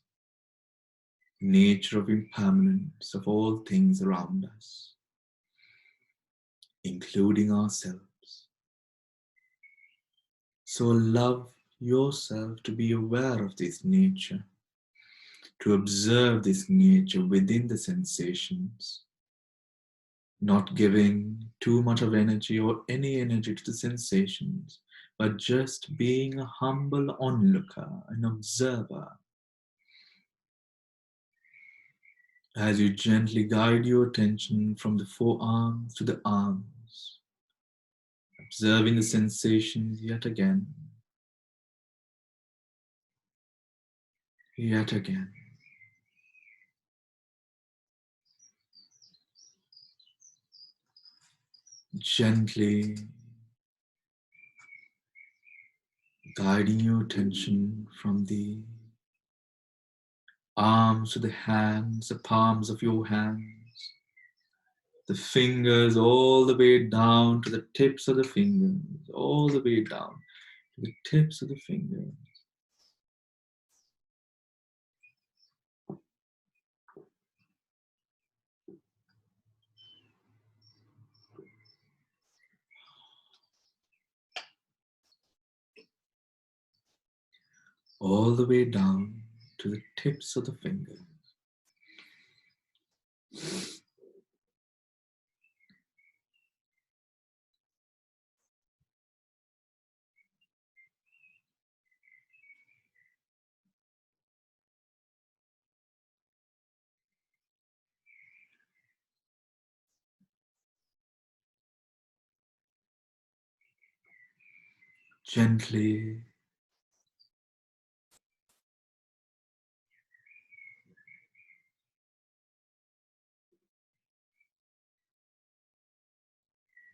nature of impermanence of all things around us, including ourselves. So allow yourself to be aware of this nature, to observe this nature within the sensations, not giving too much of energy or any energy to the sensations, but just being a humble onlooker, an observer, as you gently guide your attention from the forearms to the arms, observing the sensations yet again, yet again. Gently guiding your attention from the arms to the hands, the palms of your hands, the fingers all the way down to the tips of the fingers, all the way down to the tips of the fingers. All the way down to the tips of the fingers. Gently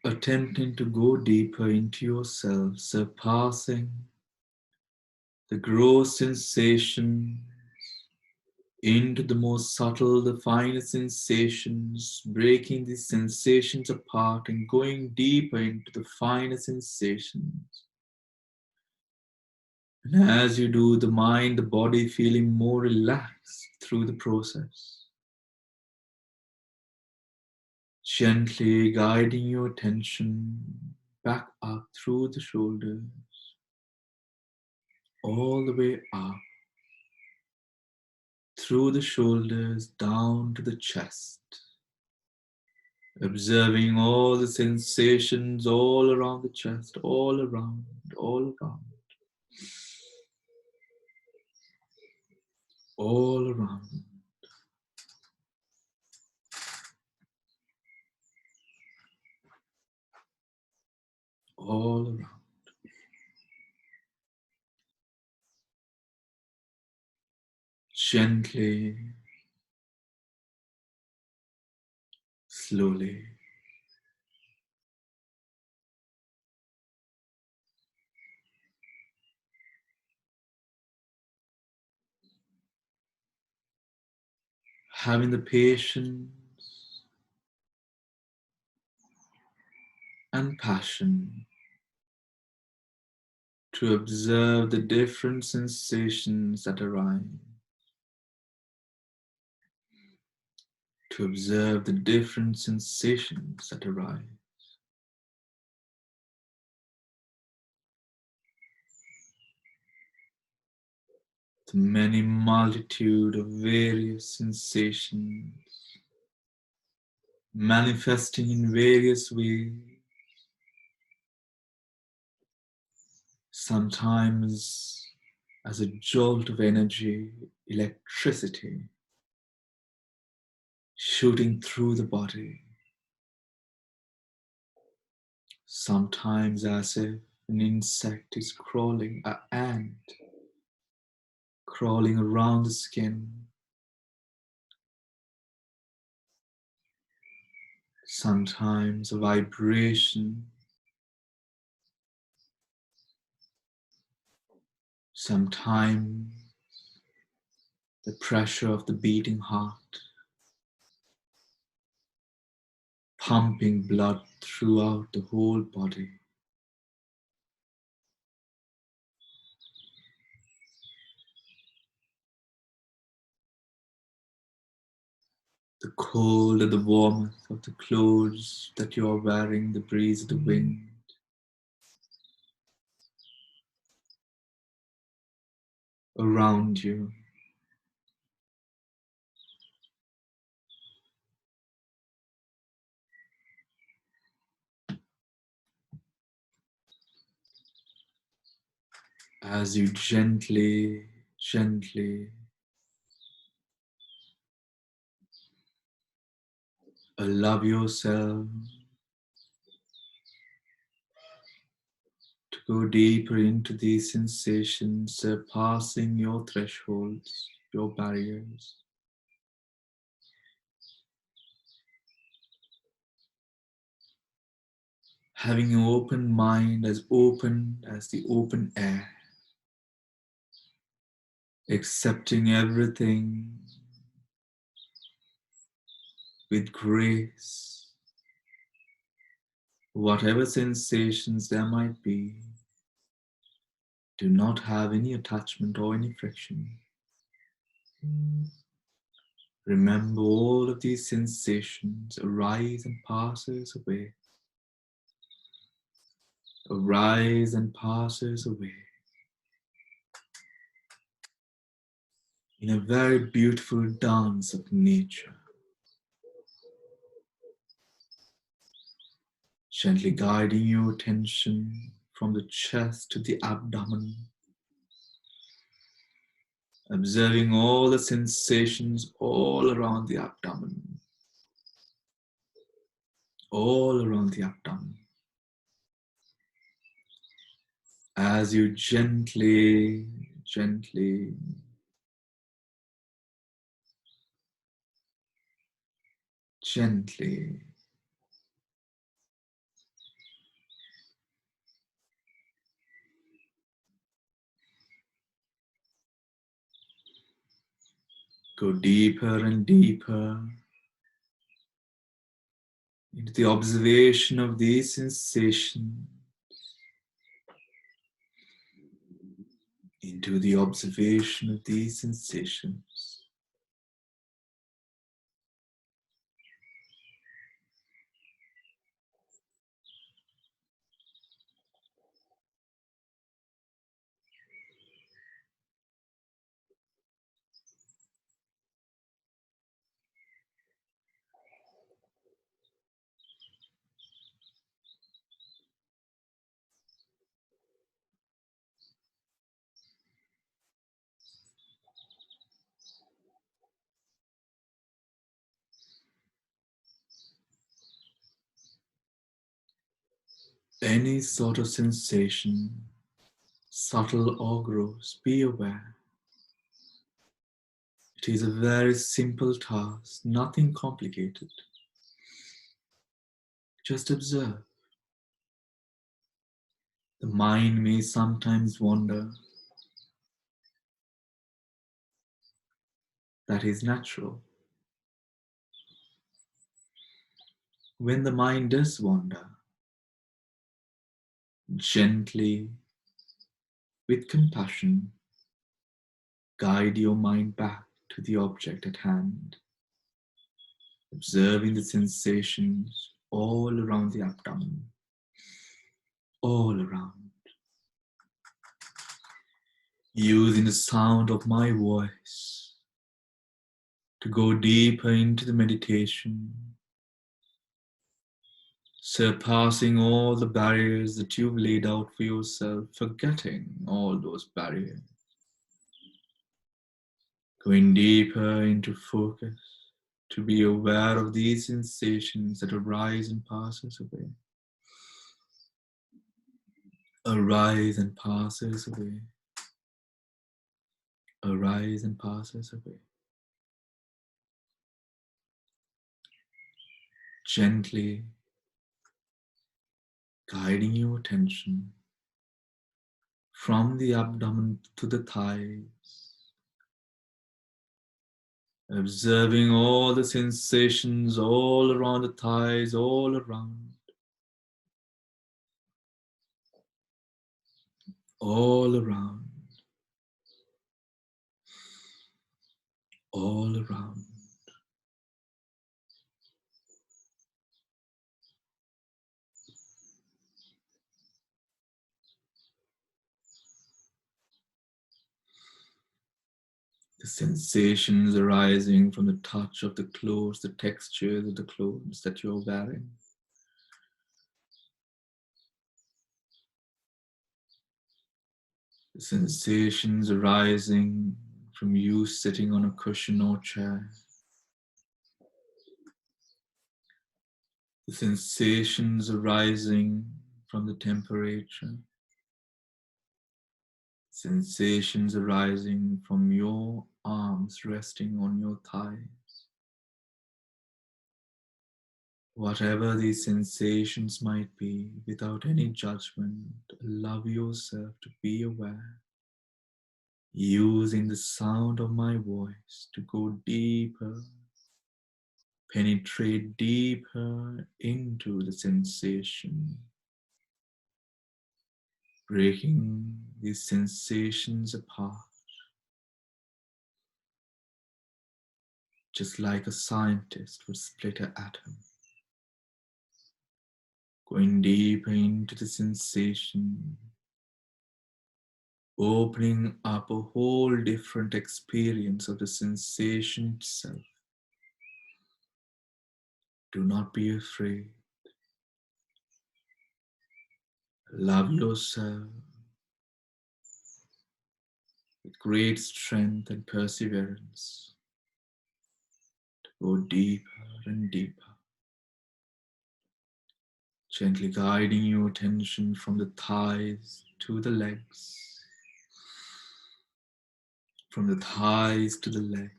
attempting to go deeper into yourself, surpassing the gross sensations into the most subtle, the finer sensations, breaking these sensations apart and going deeper into the finer sensations. And as you do, the mind, the body feeling more relaxed through the process. Gently guiding your attention back up through the shoulders, all the way up, through the shoulders, down to the chest. Observing all the sensations all around the chest, all around, all around, all around, all around. Gently, slowly. Having the patience and passion to observe the different sensations that arise, to observe the different sensations that arise. the many multitude of various sensations manifesting in various ways, sometimes as a jolt of energy, electricity shooting through the body, sometimes as if an insect is crawling, an ant crawling around the skin, sometimes a vibration, sometimes the pressure of the beating heart, pumping blood throughout the whole body. The cold and the warmth of the clothes that you are wearing, the breeze of the wind, around you. As you gently, gently allow yourself to go deeper into these sensations, surpassing your thresholds, your barriers. Having an open mind, as open as the open air, accepting everything with grace, whatever sensations there might be. Do not have any attachment or any friction. Remember, all of these sensations arise and passes away, arise and passes away, in a very beautiful dance of nature, gently guiding your attention from the chest to the abdomen, observing all the sensations all around the abdomen, all around the abdomen. As you gently, gently go deeper and deeper into the observation of these sensations, into the observation of these sensations. Any sort of sensation, subtle or gross, be aware. It is a very simple task, nothing complicated. Just observe. The mind may sometimes wander. That is natural. When the mind does wander, gently, with compassion, guide your mind back to the object at hand, observing the sensations all around the abdomen, all around. using the sound of my voice to go deeper into the meditation, surpassing all the barriers that you've laid out for yourself, forgetting all those barriers, going deeper into focus, to be aware of these sensations that arise and passes away, arise and passes away, arise and passes away. Gently guiding your attention from the abdomen to the thighs, observing all the sensations all around the thighs, all around, all around, all around. The sensations arising from the touch of the clothes, the textures of the clothes that you're wearing. The sensations arising from you sitting on a cushion or chair. The sensations arising from the temperature. Sensations arising from your arms resting on your thighs. Whatever these sensations might be, without any judgment, allow yourself to be aware, using the sound of my voice to go deeper, penetrate deeper into the sensation, breaking these sensations apart, just like a scientist would split an atom. Going deeper into the sensation, opening up a whole different experience of the sensation itself. Do not be afraid. Love yourself with great strength and perseverance to go deeper and deeper, gently guiding your attention from the thighs to the legs, from the thighs to the legs,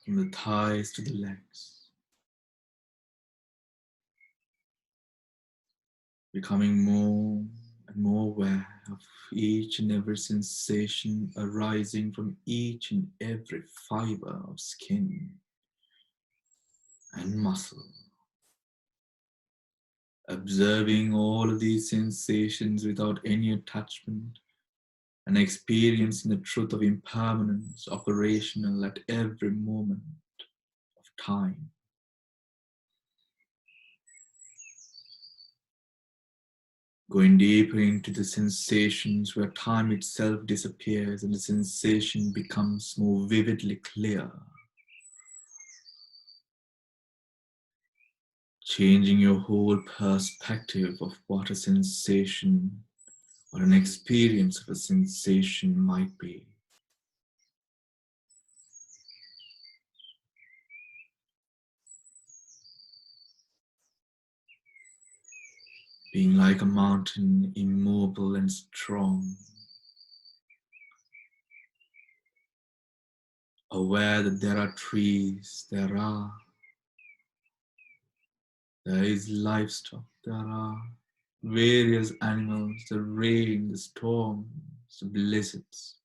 from the thighs to the legs, becoming more and more aware of each and every sensation arising from each and every fiber of skin and muscle. Observing all of these sensations without any attachment and experiencing the truth of impermanence, operational at every moment of time. Going deeper into the sensations where time itself disappears and the sensation becomes more vividly clear. Changing your whole perspective of what a sensation or an experience of a sensation might be. Being like a mountain, immobile and strong. Aware that there are trees, there is livestock, there are various animals, the rain, the storms, the blizzards.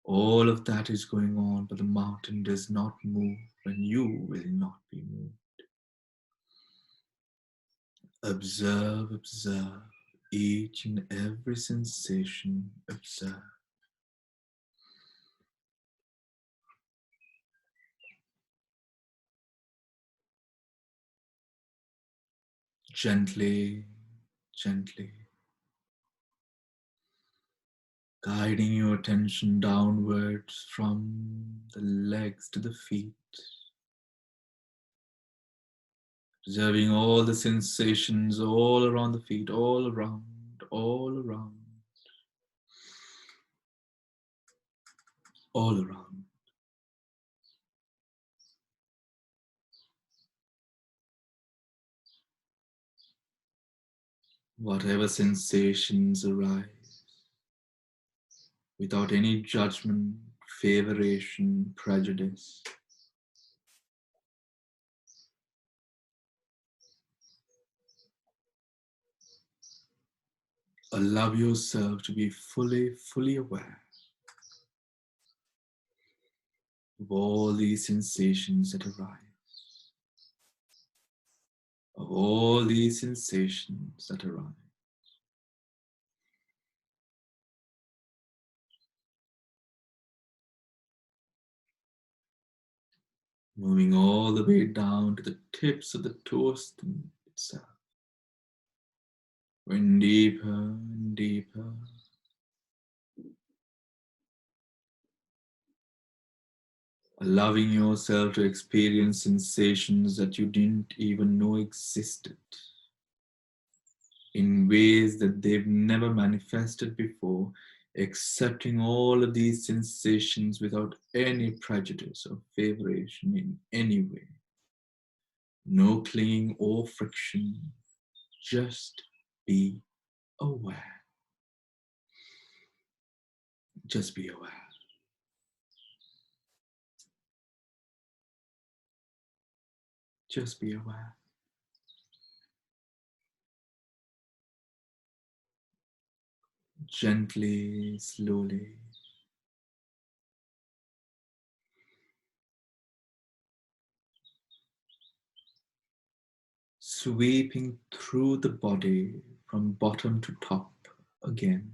All of that is going on, but the mountain does not move, and you will not be moved. Observe, observe each and every sensation, observe. Gently, gently, guiding your attention downwards from the legs to the feet, observing all the sensations all around the feet, all around, all around, all around. Whatever sensations arise, without any judgment, favoration, prejudice. Allow yourself to be fully aware of all these sensations that arise, of all these sensations that arise. Moving all the way down to the tips of the toes itself. Going deeper and deeper. Allowing yourself to experience sensations that you didn't even know existed, in ways that they've never manifested before, accepting all of these sensations without any prejudice or favoration in any way. No clinging or friction, just be aware. Just be aware. Just be aware. Gently, slowly. Sweeping through the body from bottom to top again.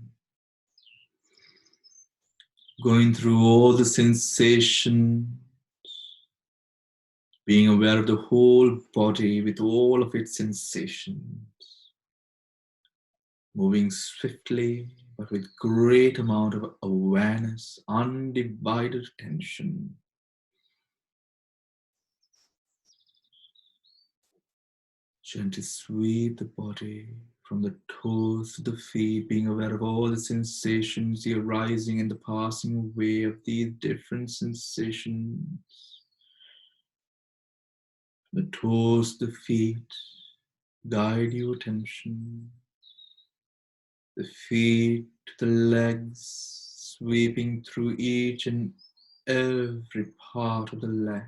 Going through all the sensation, being aware of the whole body with all of its sensations. Moving swiftly, but with great amount of awareness, undivided attention. Gently sweep the body from the toes to the feet, being aware of all the sensations, the arising and the passing away of these different sensations. The toes to the feet, guide your attention. The feet to the legs, sweeping through each and every part of the leg.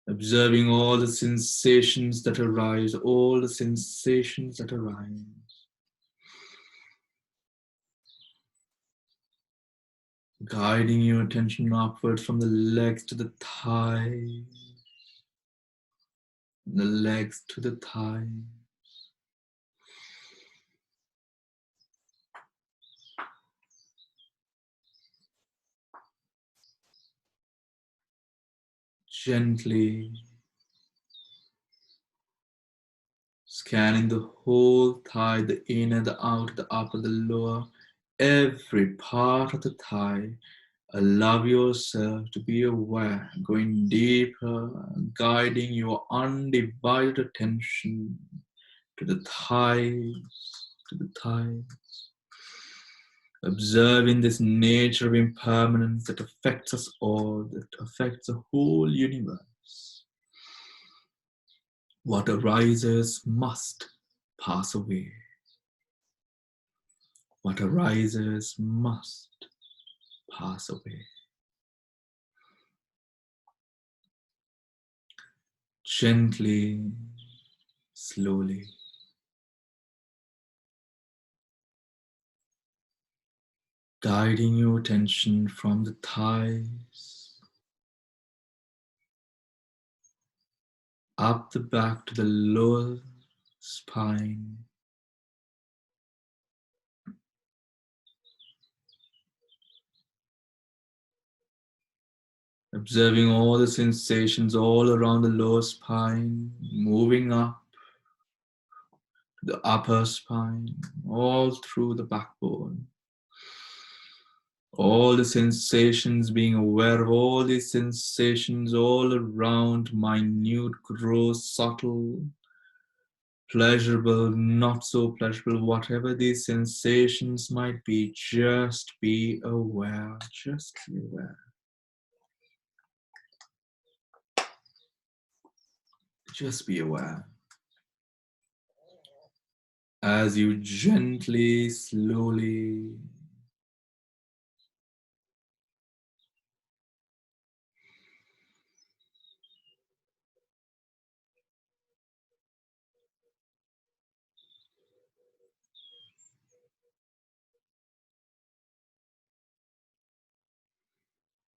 Observing all the sensations that arise, all the sensations that arise. Guiding your attention upward from the legs to the thighs, the legs to the thighs. Gently scanning the whole thigh, the inner, the outer, the upper, the lower, every part of the thigh. Allow yourself to be aware, going deeper, guiding your undivided attention to the thighs, to the thighs. Observing this nature of impermanence that affects us all, that affects the whole universe. What arises must pass away. What arises must pass away. Gently, slowly. Guiding your attention from the thighs, up the back to the lower spine, Observing all the sensations all around the lower spine, moving up to the upper spine, all through the backbone. All the sensations, being aware of all these sensations all around, minute, gross, subtle, pleasurable, not so pleasurable, whatever these sensations might be, just be aware, just be aware. Just be aware. As you gently, slowly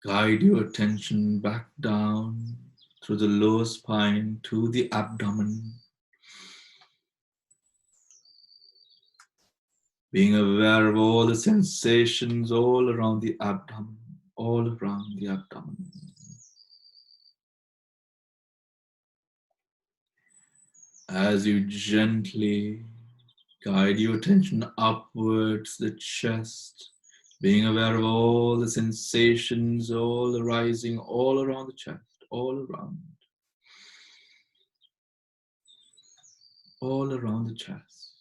guide your attention back down through the lower spine to the abdomen, being aware of all the sensations all around the abdomen, all around the abdomen. As you gently guide your attention upwards the chest, being aware of all the sensations all arising all around the chest, all around the chest.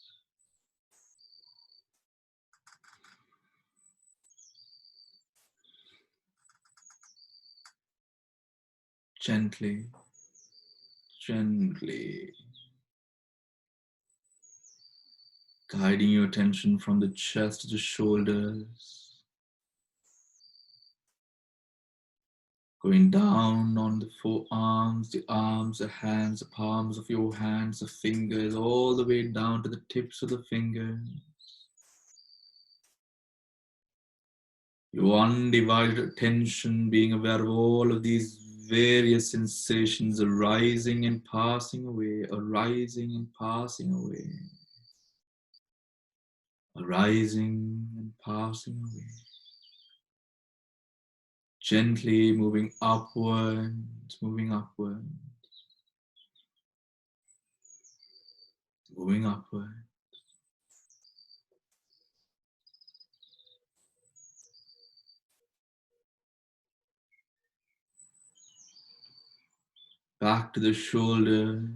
Gently, gently guiding your attention from the chest to the shoulders, going down on the forearms, the arms, the hands, the palms of your hands, the fingers, all the way down to the tips of the fingers. Your undivided attention, being aware of all of these various sensations arising and passing away, arising and passing away, arising and passing away. Gently moving upwards, moving upwards, moving upwards. Back to the shoulders,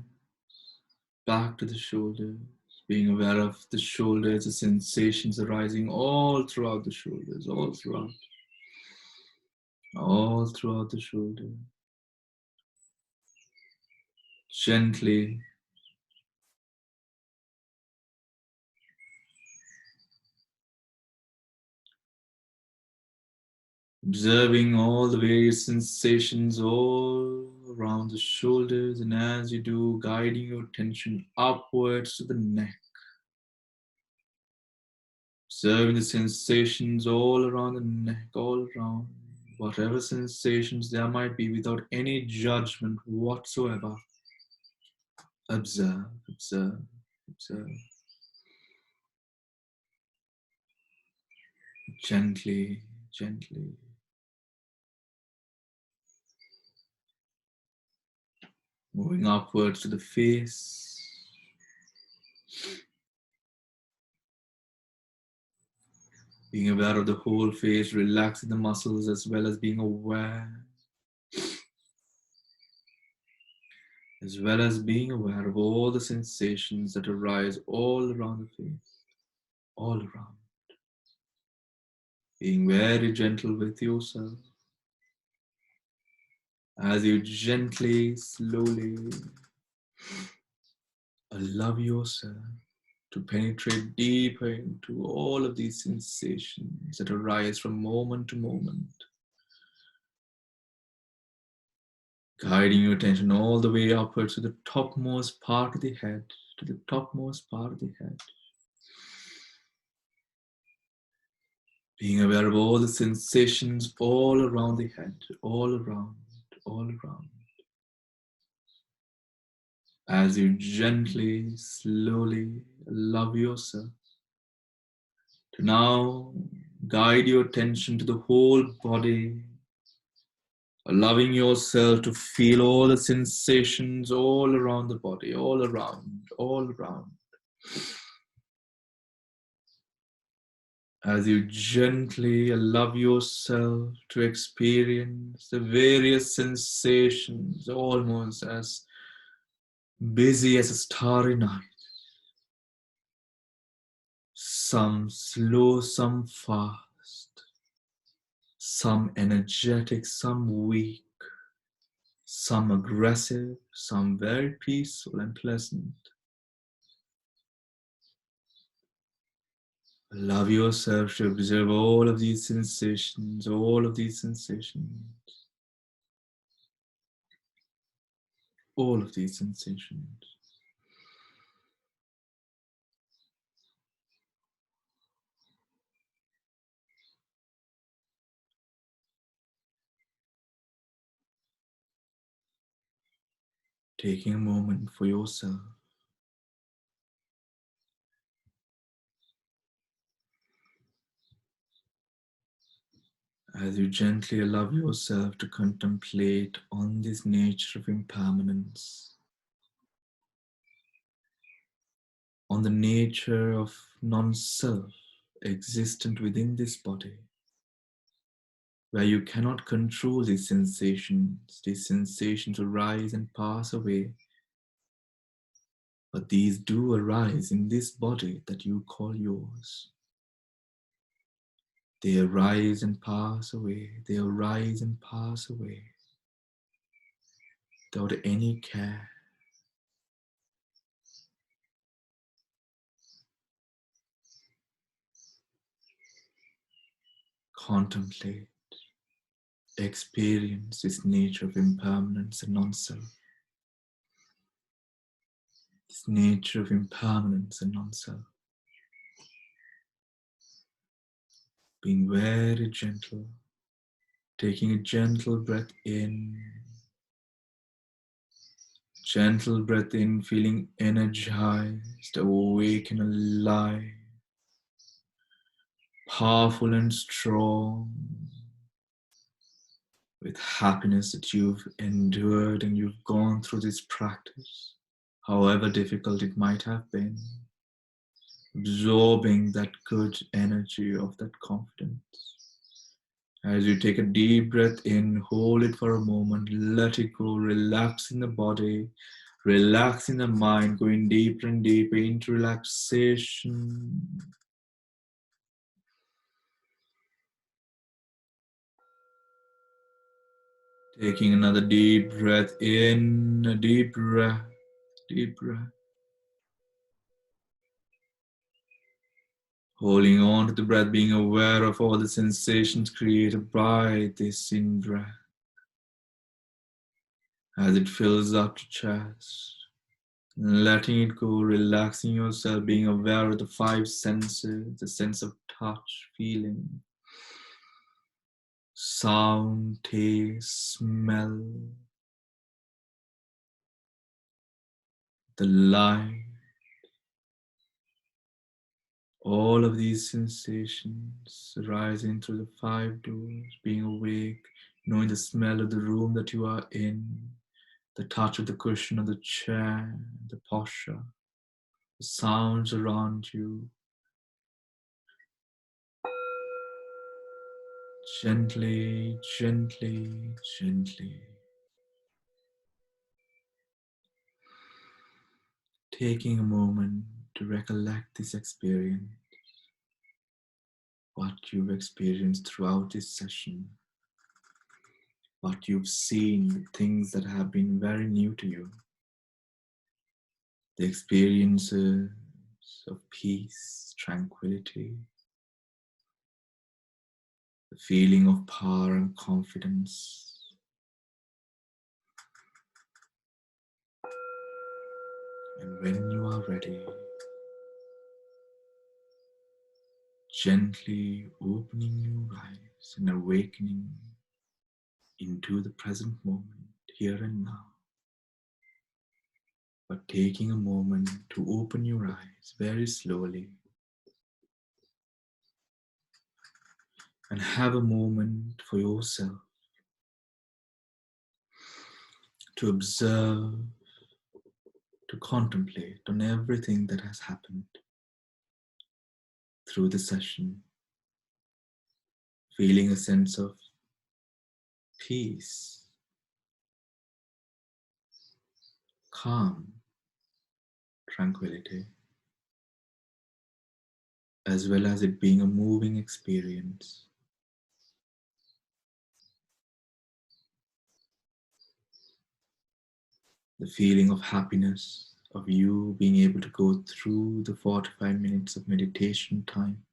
back to the shoulders. Being aware of the shoulders, the sensations arising all throughout the shoulders, all throughout the shoulder. Gently observing all the various sensations all around the shoulders, and as you do, guiding your attention upwards to the neck. Observing the sensations all around the neck, all around, whatever sensations there might be, without any judgment whatsoever. Observe, observe, observe. Gently, gently. Moving upwards to the face. Being aware of the whole face, relaxing the muscles as well as being aware. As well as being aware of all the sensations that arise all around the face. All around. Being very gentle with yourself. As you gently, slowly allow yourself to penetrate deeper into all of these sensations that arise from moment to moment. Guiding your attention all the way upwards to the topmost part of the head, to the topmost part of the head. Being aware of all the sensations all around the head, all around, all around. As you gently, slowly allow yourself to now guide your attention to the whole body, allowing yourself to feel all the sensations all around the body, all around, all around. As you gently allow yourself to experience the various sensations, almost as busy as a starry night. Some slow, some fast, some energetic, some weak, some aggressive, some very peaceful and pleasant. Allow yourself to observe all of these sensations, all of these sensations, all of these sensations. Taking a moment for yourself. As you gently allow yourself to contemplate on this nature of impermanence, on the nature of non-self existent within this body, where you cannot control these sensations arise and pass away, but these do arise in this body that you call yours. They arise and pass away, they arise and pass away, without any care. Contemplate, experience this nature of impermanence and non-self. This nature of impermanence and non-self. Being very gentle, taking a gentle breath in, feeling energized, awake and alive, powerful and strong, with happiness that you've endured and you've gone through this practice, however difficult it might have been, absorbing that good energy of that confidence. As you take a deep breath in, hold it for a moment, let it go, relax in the body, relax in the mind, going deeper and deeper into relaxation. Taking another deep breath in, a deep breath, deep breath. Holding on to the breath, being aware of all the sensations created by this in-breath. As it fills up the chest, letting it go, relaxing yourself, being aware of the five senses, the sense of touch, feeling, sound, taste, smell, the light, all of these sensations arising through the five doors, being awake, knowing the smell of the room that you are in, the touch of the cushion of the chair, the posture, the sounds around you. Gently, gently, gently. Taking a moment to recollect this experience, what you've experienced throughout this session, what you've seen, things that have been very new to you, the experiences of peace, tranquility, the feeling of power and confidence. And when you are ready, gently opening your eyes and awakening into the present moment, here and now. But taking a moment to open your eyes very slowly and have a moment for yourself, to observe, to contemplate on everything that has happened through the session, feeling a sense of peace, calm, tranquility, as well as it being a moving experience. The feeling of happiness of you being able to go through the 45 minutes of meditation time,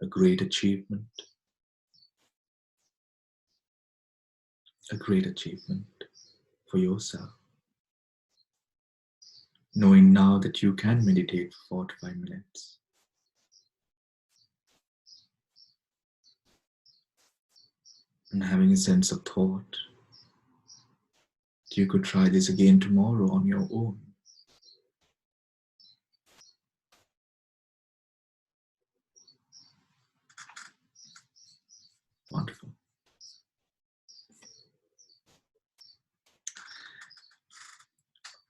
a great achievement, for yourself. Knowing now that you can meditate for 45 minutes. And having a sense of thought, you could try this again tomorrow on your own. Wonderful.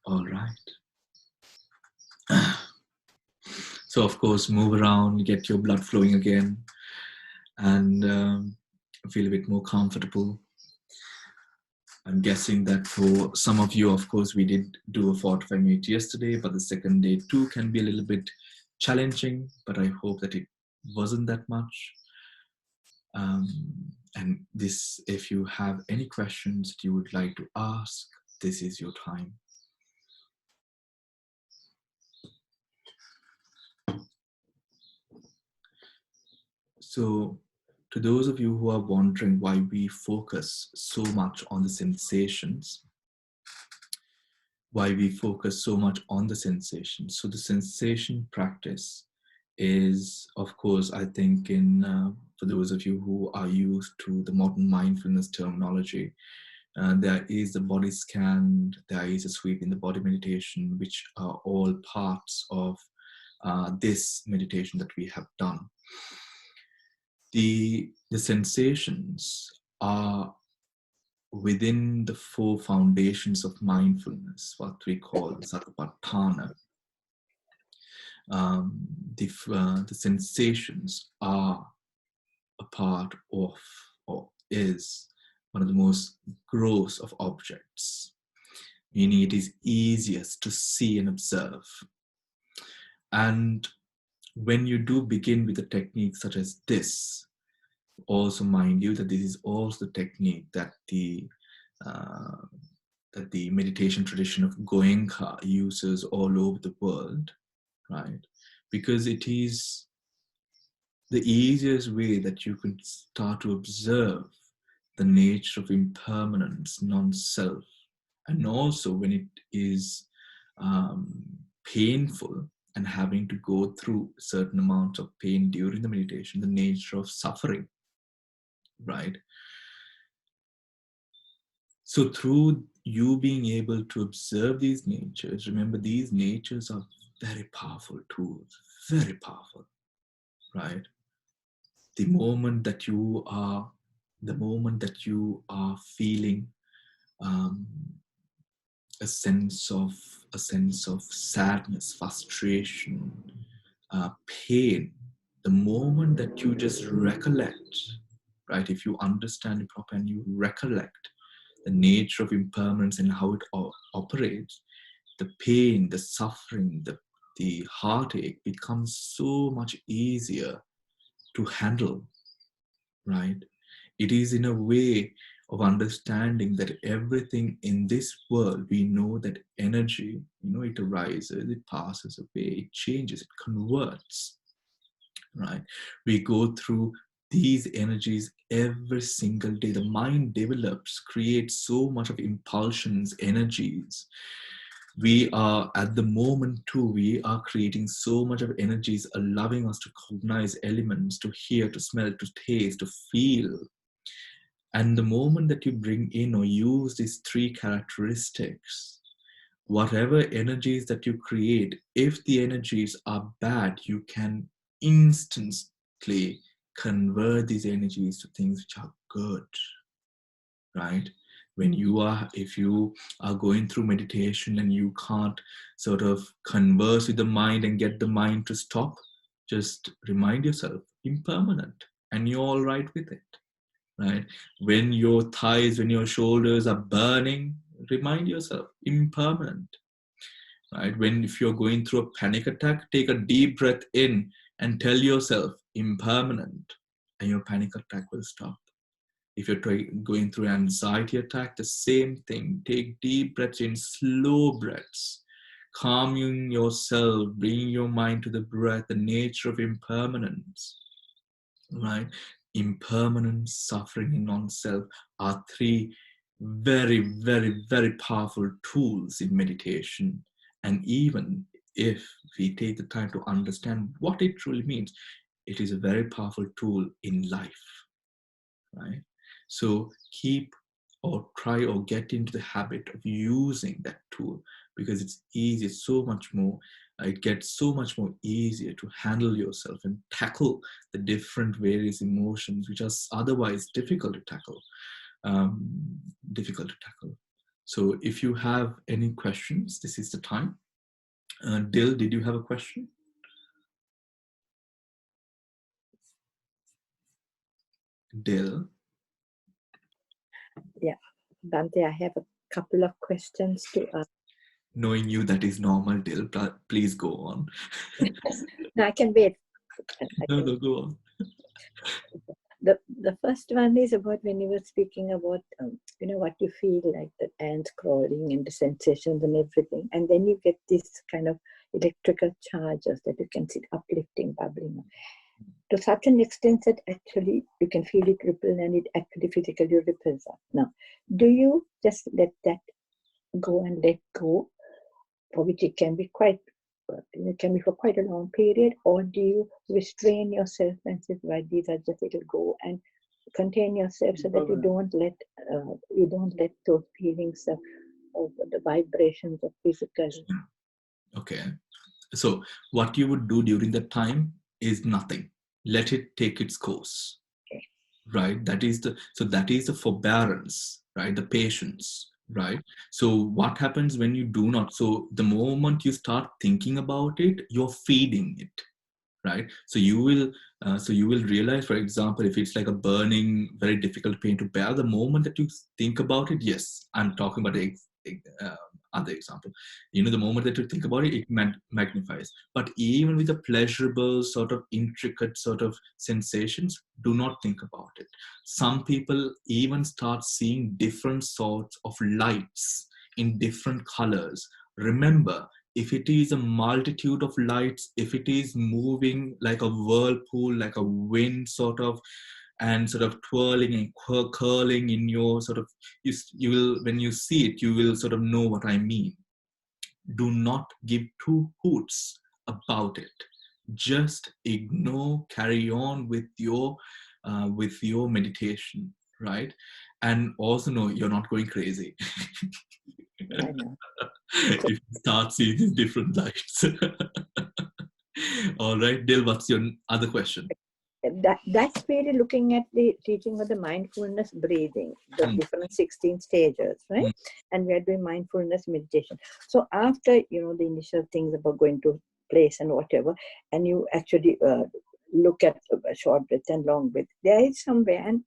All right. So of course, move around, get your blood flowing again, and feel a bit more comfortable. I'm guessing that for some of you, of course, we did do a 45 minutes yesterday, but the second day too can be a little bit challenging, but I hope that it wasn't that much. And this, if you have any questions that you would like to ask, this is your time. So to those of you who are wondering why we focus so much on the sensations, So the sensation practice is, of course, I think for those of you who are used to the modern mindfulness terminology, there is the body scan, there is a sweep in the body meditation, which are all parts of this meditation that we have done. The sensations are within the 4 foundations of mindfulness, what we call satipatthana. The sensations are a part of, or is one of the most gross of objects, meaning it is easiest to see and observe. And when you do begin with a technique such as this, also mind you that this is also the technique that the meditation tradition of Goenka uses all over the world, right? Because it is the easiest way that you can start to observe the nature of impermanence, non-self, and also when it is painful and having to go through a certain amount of pain during the meditation, the nature of suffering, right? So through you being able to observe these natures, remember these natures are very powerful tools, very powerful, right? The moment that you are feeling a sense of sadness, frustration, pain, the moment that you just recollect, right? If you understand it properly and you recollect the nature of impermanence and how it operates, the pain, the suffering, the heartache becomes so much easier to handle, right? It is in a way of understanding that everything in this world, we know that energy, it arises, it passes away, it changes, it converts, right? We go through these energies every single day. The mind develops, creates so much of impulsions, energies. We are at the moment too, we are creating so much of energies, allowing us to cognize elements, to hear, to smell, to taste, to feel. And the moment that you bring in or use these 3 characteristics, whatever energies that you create, if the energies are bad, you can instantly convert these energies to things which are good, right? If you are going through meditation and you can't sort of converse with the mind and get the mind to stop, just remind yourself, impermanent, and you're all right with it, right? When your thighs, when your shoulders are burning, remind yourself, impermanent, right? If you're going through a panic attack, take a deep breath in and tell yourself, impermanent, and your panic attack will stop. If you're going through an anxiety attack, the same thing. Take deep breaths in, slow breaths. Calming yourself, bringing your mind to the breath, the nature of impermanence, right? Impermanence, suffering, and non-self are three very, very, very powerful tools in meditation. And even if we take the time to understand what it truly means, it is a very powerful tool in life, right? So keep or try or get into the habit of using that tool, because it's easy, so much more, it gets so much more easier to handle yourself and tackle the different various emotions which are otherwise difficult to tackle. Difficult to tackle. So if you have any questions, this is the time. Dil, did you have a question? Dil? Yeah, Bhante, I have a couple of questions to ask. Knowing you, that is normal, Dil. Please go on. No, I can wait. No, go on. The first one is about when you were speaking about, what you feel like, the ants crawling and the sensations and everything. And then you get this kind of electrical charges that you can see uplifting, bubbling. To such an extent that actually you can feel it ripple and it actually physically ripples up. Now, do you just let that go and let go, for which it can be it can be for quite a long period, or do you restrain yourself and say, right, these are just, it'll go, and contain yourself so that you don't let those feelings of the vibrations of physical. Okay. So what you would do during that time is nothing. Let it take its course. Okay. Right? That is the forbearance, right? The patience, right? So what happens when you do not? So the moment you start thinking about it, you're feeding it, right? So you will realize, for example, if it's like a burning, very difficult pain to bear, the moment that you think about it, yes, I'm talking about other example, the moment that you think about it, it magnifies. But even with the pleasurable sort of intricate sort of sensations, do not think about it. Some people even start seeing different sorts of lights in different colors. Remember, if it is a multitude of lights, if it is moving like a whirlpool, like a wind sort of, and sort of twirling and curling in your sort of, you will, when you see it, you will sort of know what I mean. Do not give two hoots about it. Just ignore, carry on with your meditation, right? And also know you're not going crazy. I know. If you start seeing these different lights. All right, Dil, what's your other question? That's really looking at the teaching of the mindfulness breathing, the different 16 stages, right? And we are doing mindfulness meditation. So after, the initial things about going to place and whatever, and you actually look at a short breath and long breath, there is somewhere, and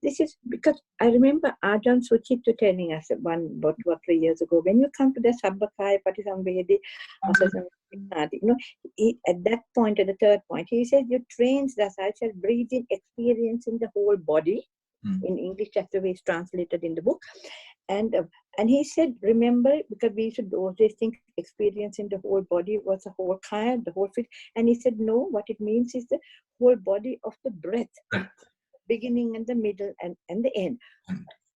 this is because I remember Ajahn Suchita telling us about 3 years ago, when you come to the Sabbakaya Patisambhedi, at that point, at the third point, he said, you trains thus I shall breathe in experiencing the whole body. In English, that's the way it's translated in the book. And he said, remember, because we should always think experiencing the whole body was the whole kaya, the whole fit. And he said, no, what it means is the whole body of the breath. Beginning and the middle and the end.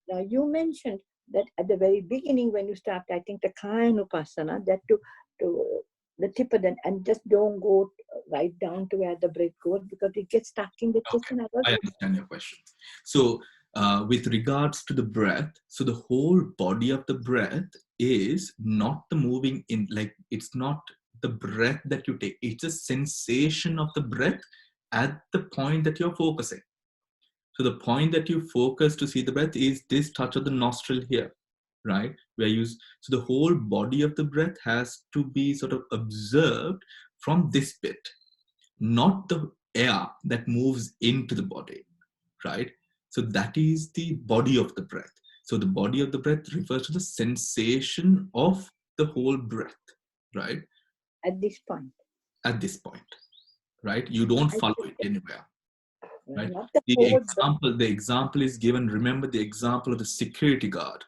Now you mentioned that at the very beginning when you start, I think the Kayanupassana, that to the tip of the, and just don't go right down to where the breath goes, because it gets stuck in the chest. Okay. I understand your question. So with regards to the breath, so the whole body of the breath is not the moving in, like it's not the breath that you take, it's a sensation of the breath at the point that you're focusing. So the point that you focus to see the breath is this touch of the nostril here, right? So the whole body of the breath has to be sort of observed from this bit, not the air that moves into the body, right? So that is the body of the breath. So the body of the breath refers to the sensation of the whole breath, right? At this point. At this point, right? You don't I follow think it anywhere, right? not the The whole example is given. Remember the example of the security guard.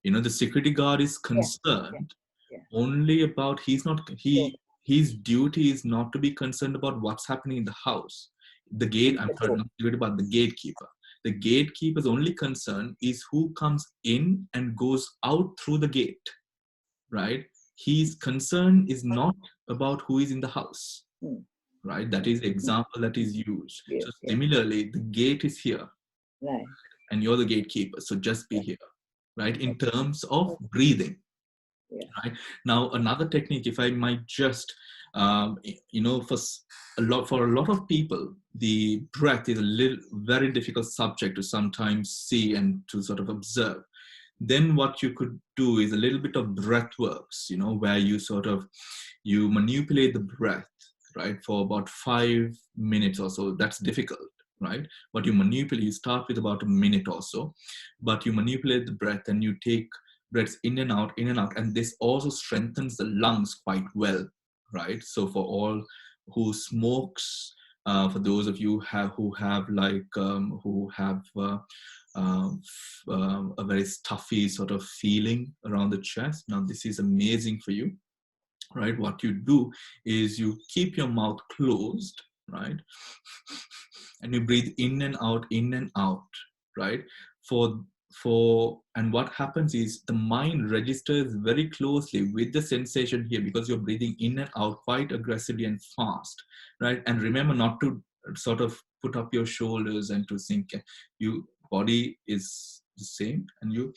You know, the security guard is yeah, concerned yeah. only about, So his duty is not to be concerned about what's happening in the house. The gate, in I'm the sorry, door. not worried about the gatekeeper. The gatekeeper's only concern is who comes in and goes out through the gate, right? His concern is not about who is in the house, Hmm. right? That is the example that is used. Yeah, So yeah, similarly, the gate is here right. and you're the gatekeeper. So just be Yeah, here, right? In okay, terms of okay, breathing, yeah. right? Now, another technique, if I might just, you know, for a lot of people, the breath is a very difficult subject to sometimes see and to sort of observe. Then what you could do is a little bit of breath works, you know, where you manipulate the breath, right, for about 5 minutes or so. That's difficult, right? But you start with about a minute or so, but you manipulate the breath and you take breaths in and out, and this also strengthens the lungs quite well, right? So for all who smokes, for those of you who have a very stuffy sort of feeling around the chest, now this is amazing for you, right? What you do is you keep your mouth closed, right? And you breathe in and out, right? And what happens is the mind registers very closely with the sensation here, because you're breathing in and out quite aggressively and fast, right? And remember not to sort of put up your shoulders and to sink. You body is the same, and you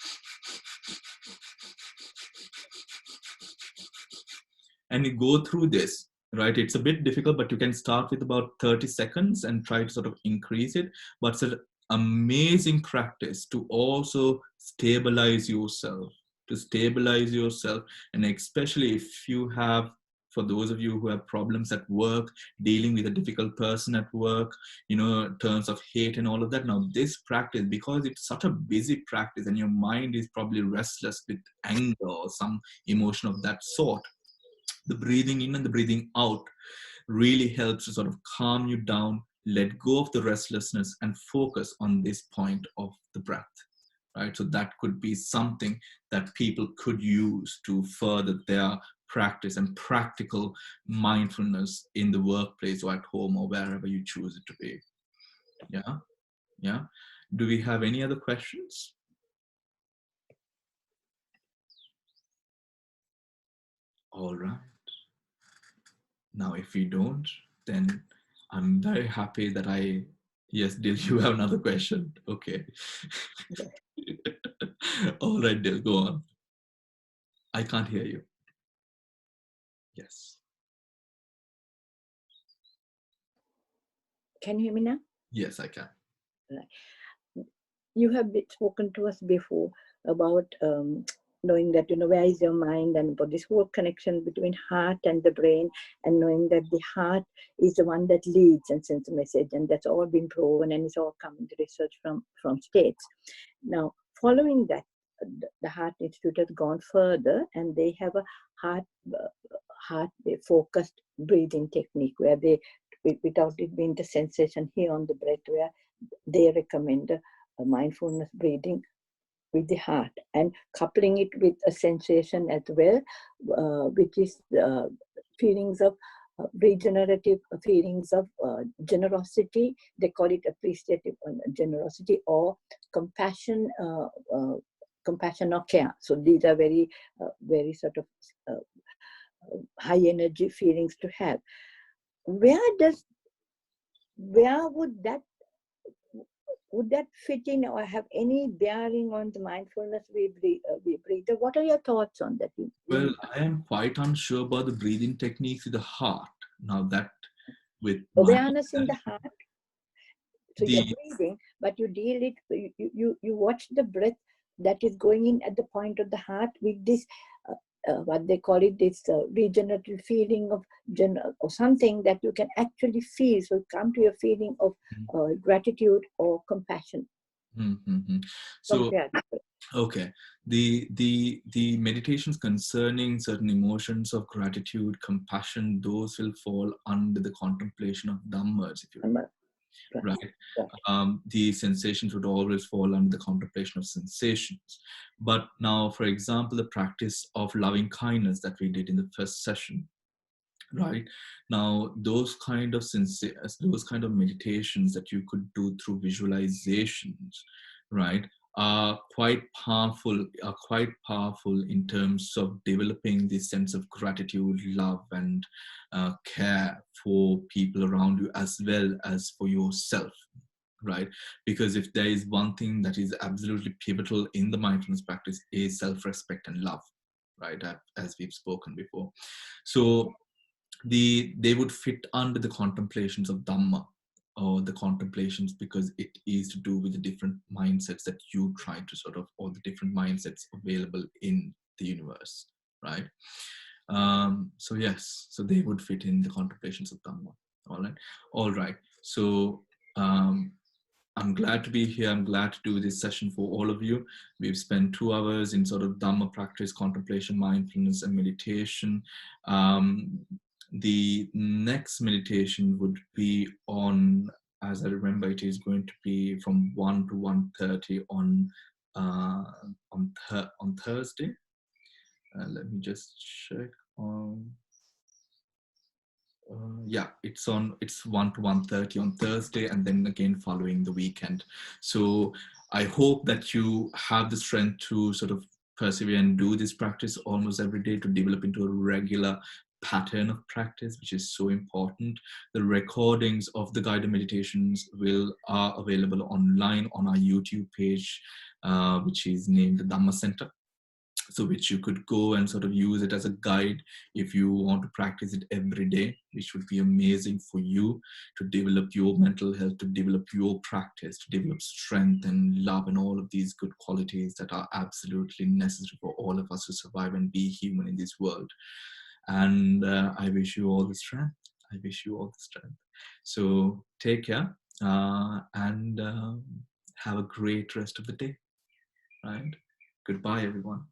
and you go through this, right? It's a bit difficult, but you can start with about 30 seconds and try to sort of increase it. But it's an amazing practice to also stabilize yourself, and especially if you have, for those of you who have problems at work, dealing with a difficult person at work, you know, in terms of hate and all of that. Now this practice, because it's such a busy practice and your mind is probably restless with anger or some emotion of that sort, the breathing in and the breathing out really helps to sort of calm you down, let go of the restlessness, and focus on this point of the breath, right? So that could be something that people could use to further their practice and practical mindfulness in the workplace or at home or wherever you choose it to be. Yeah, yeah. Do we have any other questions? All right. Now, if we don't, then I'm very happy that yes, Dil, you have another question. Okay. All right, Dil, go on. I can't hear you. Yes. Can you hear me now? Yes, I can. You have spoken to us before about knowing that, where is your mind, and about this whole connection between heart and the brain, and knowing that the heart is the one that leads and sends a message, and that's all been proven, and it's all coming to research from states. Now, following that, the Heart Institute has gone further, and they have a heart focused breathing technique where they, without it being the sensation here on the breath, where they recommend mindfulness breathing with the heart and coupling it with a sensation as well, which is feelings of regenerative feelings of generosity. They call it appreciative generosity or compassion, compassion or care. So these are very sort of high energy feelings to have. Where would that fit in or have any bearing on the mindfulness we breathe? What are your thoughts on that? Well, I am quite unsure about the breathing techniques with the heart. Now that with my Awareness in the heart? So the you're breathing, but you deal it, you watch the breath that is going in at the point of the heart with this, what they call it, this regenerative feeling of or something that you can actually feel. So come to your feeling of gratitude or compassion. So okay, the meditations concerning certain emotions of gratitude, compassion, those will fall under the contemplation of Dhammas, if you remember. Right? The sensations would always fall under the contemplation of sensations. But now, for example, the practice of loving kindness that we did in the first session, right? Now, those kind of meditations that you could do through visualizations, right, are quite powerful in terms of developing this sense of gratitude, love, and care for people around you, as well as for yourself, right? Because if there is one thing that is absolutely pivotal in the mindfulness practice, is self-respect and love, right? As we've spoken before. So they would fit under the contemplations of Dhamma, or the contemplations, because it is to do with the different mindsets that you try to sort of, or the different mindsets available in the universe, right? So yes, so they would fit in the contemplations of Dhamma. All right. So I'm glad to be here. I'm glad to do this session for all of you. We've spent 2 hours in sort of Dhamma practice, contemplation, mindfulness, and meditation. The next meditation would be on, as I remember, it is going to be from 1 to 1:30 on Thursday. Let me just check. Yeah, it's 1 to 1:30 on Thursday, and then again following the weekend. So I hope that you have the strength to sort of persevere and do this practice almost every day, to develop into a regular pattern of practice, which is so important. The recordings of the guided meditations are available online on our YouTube page, which is named the Dhamma Center. So which you could go and sort of use it as a guide if you want to practice it every day, which would be amazing for you to develop your mental health, to develop your practice, to develop strength and love and all of these good qualities that are absolutely necessary for all of us to survive and be human in this world. And I wish you all the strength. I wish you all the strength. So take care and have a great rest of the day. Right? Goodbye, everyone.